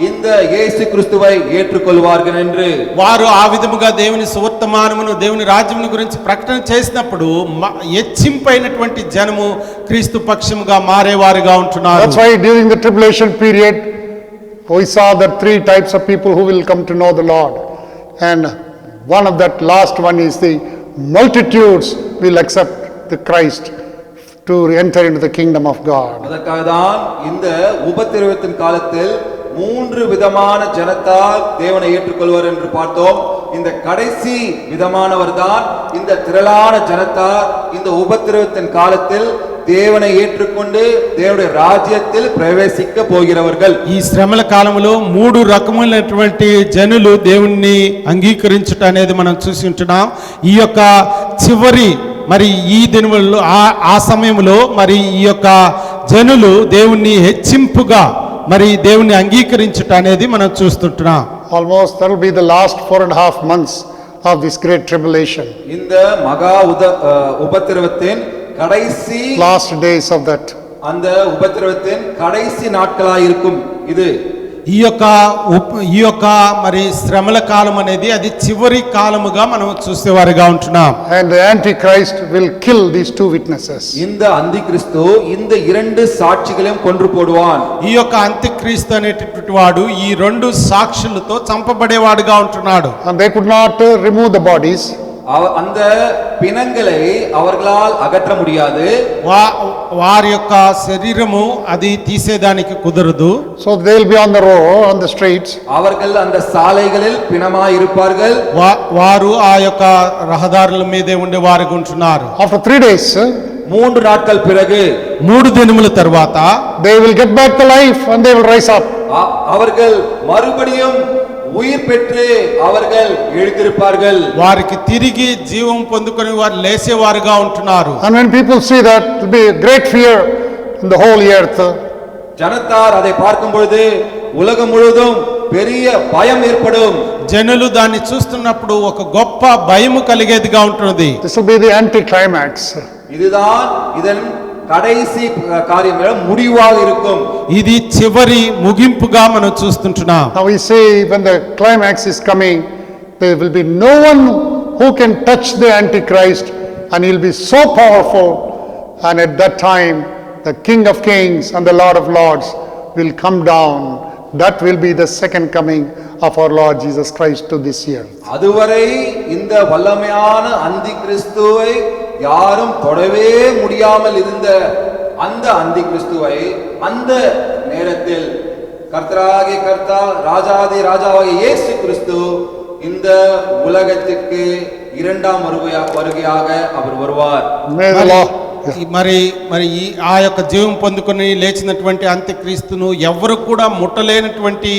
D: இந்த యేసు క్రీస్తువై ఏற்றுకొల్వార్గన్ என்று
C: వారు ఆ విధముగా దేవుని సువర్తమానమును దేవుని రాజ్యమును గురించి ప్రకటన చేసినప్పుడు హెచ్చింపైనటువంటి జనము క్రీస్తు పక్షముగా మారేవారుగా ఉంటున్నారు.
A: That's why during the tribulation period we saw that 3 types of people who will come to know the Lord, and one of that last one is the multitudes will accept the Christ to enter into the kingdom of God.
D: அதற்காக தான் இந்த உபத்திரவத்தின் காலத்தில் 3 விதமான ஜனத்தால் தேவனை ஏற்றுக்கொள்வார் என்று பார்த்தோம். இந்த கடைசி விதமானவர் தான் இந்த திரளான ஜனத்தார் இந்த உபத்திரவத்தின் காலத்தில் దేవుని ఏற்றுకొండి దేవుడి రాజ్యத்தில் ప్రవేశిక పోగిరవర్గల్.
C: ఈ శ్రమల కాలంలో 3 రకములైనటువంటి జనులు దేవుణ్ణి అంగీకరించుట అనేది మనం చూసి ఉంటున్నాం. ఈ యొక్క చివరి మరి ఈ దినములలో ఆ సమయంలో మరి ఈ యొక్క జనులు దేవుణ్ణి హెచ్చింపుగా మరి దేవుణ్ణి అంగీకరించుట అనేది మనం చూస్తుంటున్నాం.
A: Almost that will be the last 4.5 months of this great tribulation.
D: இந்த மகா உபத்திரவத்தின் கடைசி
A: last days of that.
D: அந்த உபத்திரவத்தின் கடைசி நாட்களாய் இருக்கும் இது.
C: ఈ యొక్క మరి శ్రమల కాలం అనేది అది చివరి కాలముగా మనం చూసేవారుగా ఉంటున్నాం.
A: And the antichrist will kill these 2 witnesses.
D: இந்த అంత్యక్రీస్తు இந்த 2 సాక్షిగளையும் கொன்று போடுவான்.
C: ఈ యొక్క అంత్యక్రీస్తు అనేటటువంటి వాడు ఈ 2 సాక్షులతో చంపబడేవాడుగా ఉంటున్నాడు.
A: And they could not remove the bodies.
D: அந்த பிணங்களை அவர்களால் అగట్ర முடியாது.
C: వారి యొక్క శరీరము అది తీసేదానికి కుదరదు.
A: So they will be on the road, on the streets.
D: அவர்கள் அந்த சாலைகளில் பிணமாய் இருப்பார்கள்.
C: వారు ఆ యొక్క రహదారుల మీదే ఉండే వారుగా ఉంటున్నారు.
A: After 3 days
D: 3 నాட்கள் பிறகு
C: 3 దినముల తర్వాత
A: they will get back to life and they will rise up.
D: அவர்கள் மறுபடியும் உயிர் பெற்று அவர்கள் எழுந்திருப்பார்கள்.
C: వారికి తిరిగి జీవం పొందుకొని వారు లేసేవారుగా ఉంటున్నారు.
A: And when people see that, there will be great fear in the whole earth.
D: జనతార్ அதை பார்க்கும் பொழுது ఉలగం ముழுதும் பெரிய భయం ఏర్పடும்.
C: జనులు దాన్ని చూస్తున్నప్పుడు ఒక గొప్ప భయము కలిగేదిగా ఉంటుంది.
A: This will be the anti climax.
D: இதுதான் இதன் కడైసి కార్యము முடிவாக இருக்கும்.
C: ఇది చివరి ముగింపుగా మనం చూస్తుంటున్నాం.
A: Now we see when the climax is coming, there will be no one who can touch the antichrist, and he will be so powerful, and at that time the King of Kings and the Lord of Lords will come down. That will be the second coming of our Lord Jesus Christ to this year.
D: அதுவரை இந்த வல்லமையான அந்திகிறிஸ்துவை யாரும் தொடவே முடியாமல் இருந்த அந்த அந்திகிறிஸ்துவை அந்த நேரத்தில் கர்த்தராகிய கர்த்தா ராஜாதி ராஜாவாகிய இயேசு கிறிஸ்து இந்த உலகத்திற்கு 2ஆம் வருகையாக அவர் வருவார்.
C: మరి ఆ యొక్క జీవం పొందుకొని లేచినటువంటి అంత్యక్రీస్తును ఎవరు కూడా ముట్టలేనటువంటి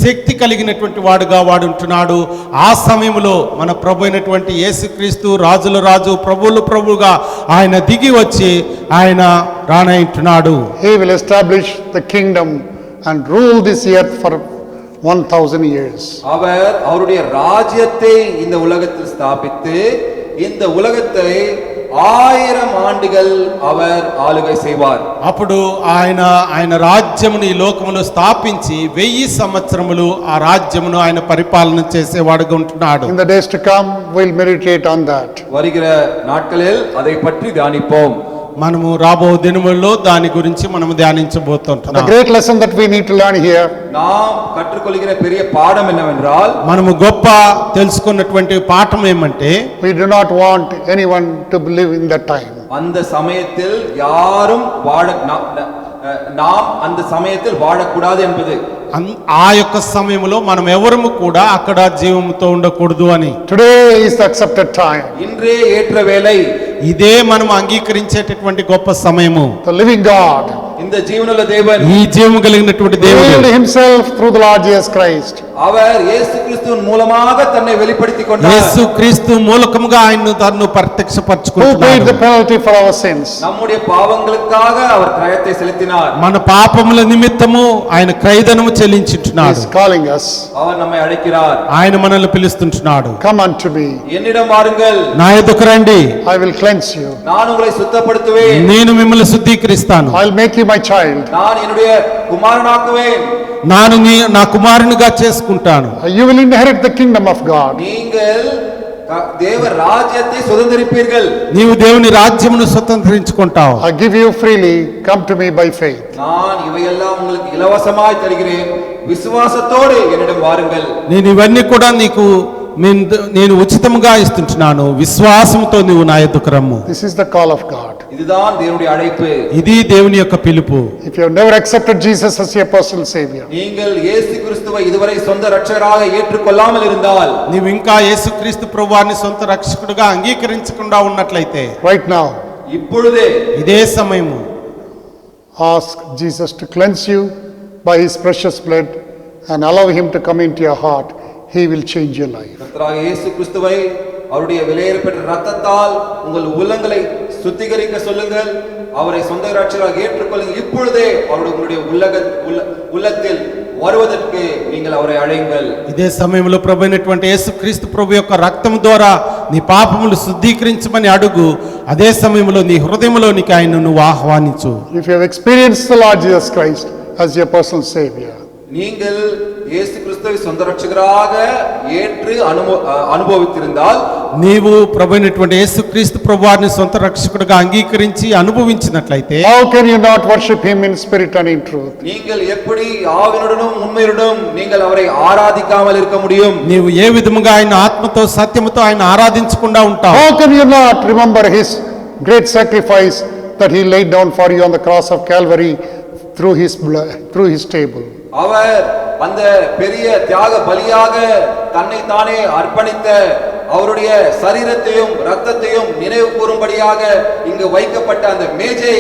C: శక్తి కలిగినటువంటి వాడుగా వాడుంటున్నాడు. ఆ సమయంలో మన ప్రభు అయినటువంటి యేసుక్రీస్తు రాజుల రాజు ప్రభువుల ప్రభువుగా ఆయన దిగి వచ్చి ఆయన రానయ్యుంటున్నాడు.
A: He will establish the kingdom and rule this earth for 1000 years.
D: அவர் அவருடைய ராஜ்யத்தை இந்த உலகத்தில் ஸ்தாபித்து இந்த உலகத்தை 1000 ஆண்டுகள் அவர் ஆளுகை செய்வார்.
C: అప్పుడు ఆయన రాజ్యమును ఈ లోకములో స్థాపించి 1000 సంవత్సరములు ఆ రాజ్యమును ఆయన పరిపాలన చేసేవాడుగా ఉంటున్నాడు.
A: In the days to come, we'll meditate on that.
D: வருகிற நாட்களில் அதை பற்றி தியானிப்போம்.
C: మనము రాబో దినముల్లో దాని గురించి మనము
A: The
C: ధ్యానించబోతుంటున్నాం.
A: great lesson that we need to learn here
D: நாம் கற்றுக்கொள்கிற பெரிய பாடம் என்னவென்றால்,
C: మనము గొప్ప తెలుసుకున్నటువంటి పాఠం ఏమంటే,
A: we do not want anyone to live in that time.
D: அந்த சமயத்தில் யாரும் நாம் அந்த சமயத்தில் வாழக்கூடாது என்பது.
C: ఆ యొక్క సమయంలో మనం ఎవరము కూడా అక్కడ జీవముతో ఉండకూడదు అని.
A: Today is the accepted time.
D: இன்றே ஏற்ற வேளை.
C: ఇదే మనం అంగీకరించేటటువంటి గొప్ప సమయము.
A: The living God
D: இந்த ஜீவனுள்ள தேவன்,
C: ఈ జీవము కలిగినటువంటి దేవుడు
A: revealed himself through the Lord Jesus Christ.
D: அவர் இயேசு கிறிஸ்துவின் மூலமாக தன்னை வெளிப்படுத்திக் கொண்டார்.
C: యేసు క్రీస్తు మూలకముగా ఆయన్ను తన్ను
A: Who paid
C: ప్రత్యక్షపరచుకుంటున్నాడు.
A: the penalty for our sins.
D: நம்முடைய பாவங்களுக்காக அவர் கிரயத்தை செலுத்தினார்.
C: మన పాపముల నిమిత్తము ఆయన క్రయధనము
A: He
C: చెల్లించుంటున్నాడు.
A: is calling us.
D: அவர் நம்மை அழைக்கிறார்.
C: ఆయన మనల్ని పిలుస్తుంటున్నాడు.
A: Come unto me.
D: என்னிடம் வாருங்கள்,
C: నా ఎదుకు రండి,
A: I will cleanse you.
D: நான் உங்களை சுத்தப்படுத்துவேன்.
C: నేను మిమ్మల్ని శుద్ధీకరిస్తాను,
A: I'll make you my child.
D: நான் என்னுடைய குமாரனாக்குவேன்.
C: నా కుమారునిగా చేసుకుంటాను.
A: You will inherit the kingdom of God.
D: நீங்கள் தேவ ராஜ்யத்தை சுதந்தரிப்பீர்கள்.
C: నీవు దేవుని రాజ్యమును స్వతంత్రించుకుంటావు.
A: I give you freely. Come to me by faith.
D: நான் இவையெல்லாம் உங்களுக்கு இலவசமாய் தருகிறேன், விசுவாசத்தோடு என்னிடம் வாருங்கள்.
C: నేను ఇవన్నీ కూడా నీకు నేను ఉచితముగా ఇస్తుంటున్నాను, విశ్వాసంతో నువ్వు నా యొద్దకు రమ్ము.
A: This is the call of God.
D: இதுதான் தேவனுடைய அழைப்பு.
C: ఇది దేవుని యొక్క పిలుపు.
A: If you have never accepted Jesus as your personal savior,
D: நீங்கள் இயேசு கிறிஸ்துவை இதுவரை சொந்த ரட்சகராக ஏற்றுக்கொள்ளாமல் இருந்தால்,
C: నీవు ఇంకా యేసుక్రీస్తు ప్రభువాన్ని సొంత రక్షకుడిగా అంగీకరించకుండా ఉన్నట్లయితే,
A: right now,
D: இப்பொழுதே
C: ఇదే సమయము
A: ask Jesus to cleanse you by his precious blood and allow him to come into your heart. He will change your life.
D: கர்த்தராகிய இயேசு கிறிஸ்துவை அவருடைய விலையேறப்பெற்ற இரத்தத்தால் உங்கள் உள்ளங்களை சுத்திகரிக்க சொல்லுங்கள். அவரை சொந்த ரட்சகராக ஏற்றுக்கொள்ளுங்கள். இப்பொழுதே அவருடைய உங்களுடைய உள்ளத்தில் வருவதற்கு நீங்கள் அவரை அழையுங்கள்.
C: ఇదే సమయంలో ప్రభు అయినటువంటి యేసుక్రీస్తు ప్రభు యొక్క రక్తము ద్వారా నీ పాపములు శుద్ధీకరించమని అడుగు. అదే సమయంలో నీ హృదయంలోనికి ఆయన నువ్వు ఆహ్వానించు.
A: If you have experienced the Lord Jesus Christ as your personal savior,
D: நீங்கள் இயேசு கிறிஸ்துவை சொந்த ரட்சகராக ஏற்று அனுபவித்திருந்தால்,
C: నీవు ప్రభు అయినటువంటి యేసుక్రీస్తు ప్రభువారిని సొంత రక్షకుడిగా అంగీకరించి అనుభవించినట్లయితే,
A: how can you not worship him in spirit and in truth?
D: நீங்கள் எப்படி ஆவினுடனும் உண்மையுடனும் நீங்கள் அவரை ஆராதிக்காமல் இருக்க முடியும்?
C: నీవు ఏ విధముగా ఆయన ఆత్మతో సత్యముతో ఆయన ఆరాధించకుండా ఉంటావు?
A: How can you not remember his great sacrifice that he laid down for you on the cross of Calvary through his blood, through his table?
D: அவர் அந்த பெரிய தியாக பலியாக தன்னை தானே அர்ப்பணித்த அவருடைய சரீரத்தையும் இரத்தத்தையும் நினைவு கூறும்படியாக இங்கு வைக்கப்பட்ட அந்த மேஜை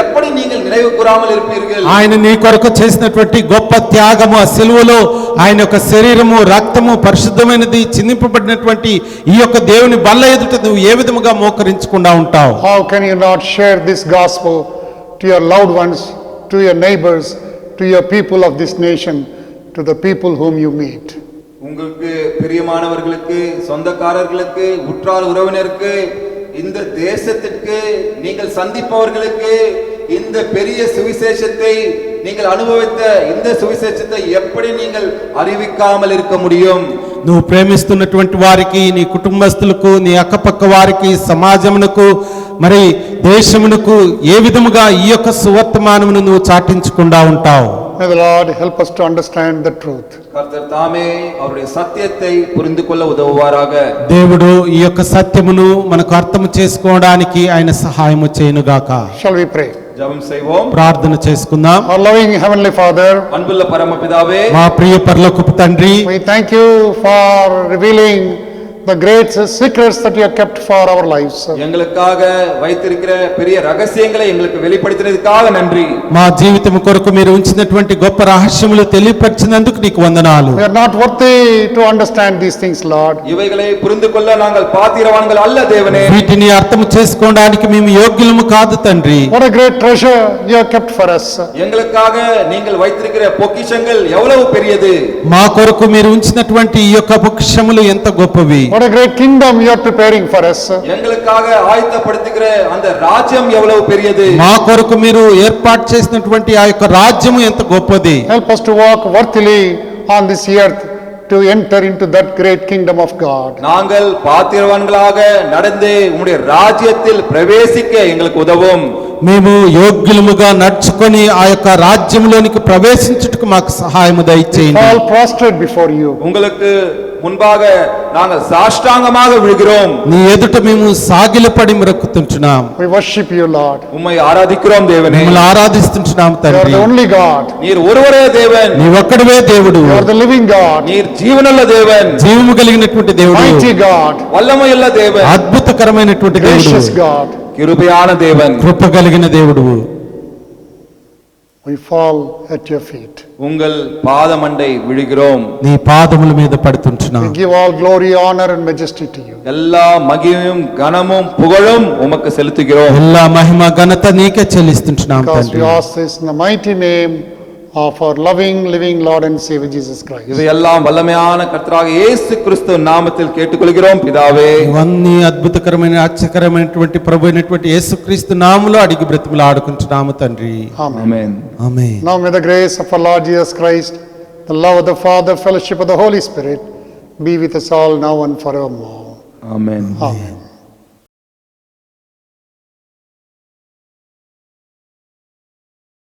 D: எப்படி நீங்கள் நினைவு கூறாமல் இருப்பீர்கள்?
C: ఆయన నీ కొరకు చేసినటువంటి గొప్ప త్యాగము, ఆ సిలువలో ఆయన యొక్క శరీరము రక్తము పరిశుద్ధమైనది చిందింపబడినటువంటి ఈ యొక్క దేవుని బల్ల ఎదుట నువ్వు ఏ విధముగా మోకరించకుండా ఉంటావు?
A: How can you not share this gospel to your loved ones, to your neighbors, to your people of this nation, to the people whom you meet?
D: உங்களுக்கு பிரியமானவர்களுக்கு, சொந்தக்காரர்களுக்கு, உற்றார் உறவினருக்கு, இந்த தேசத்திற்கு நீங்கள் சந்திப்பவர்களுக்கு இந்த பெரிய சுவிசேஷத்தை நீங்கள் அனுபவித்த இந்த சுவிசேஷத்தை எப்படி நீங்கள் அறிவிக்காமல் இருக்க முடியும்?
C: నువ్వు ప్రేమిస్తున్నటువంటి వారికి, నీ కుటుంబస్తులకు, నీ అక్కపక్క వారికి, సమాజమునకు, మరి దేశమునకు ఏ విధముగా ఈ యొక్క సువర్తమానమును నువ్వు చాటించకుండా ఉంటావు?
A: May the Lord help us to understand the truth.
D: கர்த்தர் தாமே அவருடைய சத்தியத்தை புரிந்து கொள்ள உதவுவாராக.
C: దేవుడు ఈ యొక్క సత్యమును మనకు అర్థం చేసుకోవడానికి ఆయన సహాయము చేయనుగాక.
A: Shall we pray?
D: ஜெபம் செய்வோம்.
C: ప్రార్థన చేసుకుందాం.
A: Our loving heavenly Father,
D: அன்புள்ள பரமபிதாவே,
C: మా ప్రియ పరలోకపు తండ్రి,
A: we thank you for revealing the great secrets that you have kept for our lives.
D: எங்களுக்காக வைத்திருக்கிற பெரிய ரகசியங்களை எங்களுக்கு வெளிப்படுத்தினதுக்காக நன்றி.
C: మా జీవితం కొరకు మీరు ఉంచినటువంటి గొప్ప రహస్యములు తెలియపరిచినందుకు నీకు వందనాలు.
A: We are not worthy to understand these things, Lord.
D: இவைகளை புரிந்து கொள்ள நாங்கள் பாத்திரவான்கள் அல்ல தேவனே.
C: వీటిని అర్థం చేసుకోవడానికి మేము యోగ్యులము కాదు తండ్రి.
A: What a great treasure you have kept for us.
D: எங்களுக்காக நீங்கள் வைத்திருக்கிற பொக்கிஷங்கள் எவ்வளவு பெரியது.
C: మా కొరకు మీరు ఉంచినటువంటి ఈ యొక్క పొక్షములు ఎంత గొప్పవి.
A: What a great kingdom you are preparing for us.
D: எங்களுக்காக ஆயத்தப்படுத்துகிற அந்த ராஜ்யம் எவ்வளவு பெரியது.
C: మా కొరకు మీరు ఏర్పాటు చేసినటువంటి ఆ యొక్క రాజ్యము ఎంత గొప్పది.
A: Help us to walk worthily on this earth to enter into that great kingdom of God.
D: நாங்கள் பாத்திரவான்களாக நடந்து உம்முடைய ராஜ்யத்தில் பிரவேசிக்க எங்களுக்கு உதவும்.
C: మేము యోగ్యులముగా నడుచుకొని ఆ యొక్క రాజ్యంలోనికి ప్రవేశించుటకు మాకు సహాయము దయచేయండి.
A: Fall prostrate before you.
D: உங்களுக்கு முன்பாக நாங்கள் சாஷ்டாங்கமாக விழுகிறோம்.
C: నీ ఎదుట మేము సాగిలపడి మొక్కుతుంటున్నాం.
A: We worship you, Lord.
D: உம்மை ఆరాధిக்கிறோம் தேவனே.
C: మిమ్మల్ని ఆరాధిస్తుంటున్నాం
A: You are
C: తండ్రి.
A: the only God.
D: நீர் ஒருவரே தேவன்.
C: నీ ఒక్కడివే దేవుడు.
A: You are the living God.
D: நீர் జీవనుள்ள தேவன்.
C: జీవము కలిగినటువంటి దేవుడు.
A: Mighty God.
D: వల్లமையுள்ள தேவன்.
C: అద్భుతకరమైనటువంటి దేవుడు.
A: Gracious God.
D: கிருபையான தேவன்.
C: కృప కలిగిన దేవుడు.
A: We fall at your feet.
D: உங்கள் பாதமண்டை விழுகிறோம்.
C: నీ పాదముల మీద పడుతుంటున్నాం.
A: We give all glory, honor and majesty to you.
D: எல்லா மகிமையும் கனமும் புகழும் உமக்கு செலுத்துகிறோம்.
C: எல்லா మహిమ ఘనత నీకే చెల్లిస్తుంటున్నాం
A: Because
C: తండ్రి.
A: we ask this in the mighty name of our loving, living Lord and Savior Jesus Christ.
D: இவையெல்லாம் வல்லமையான கர்த்தராக இயேசு கிறிஸ்து நாமத்தில் கேட்டுக்கொள்கிறோம் பிதாவே.
C: ఇవన్నీ అద్భుతకరమైన ఆశ్చర్యకరమైనటువంటి ప్రభు అయినటువంటి యేసుక్రీస్తు నామములో అడిగి బ్రతిమలు ఆడుకుంటున్నాము తండ్రి.
A: Amen.
D: Amen.
C: Amen.
A: Now may the grace of our Lord Jesus Christ, the love of the Father, fellowship of the Holy Spirit be with us all now and forevermore.
D: Amen.
A: Amen.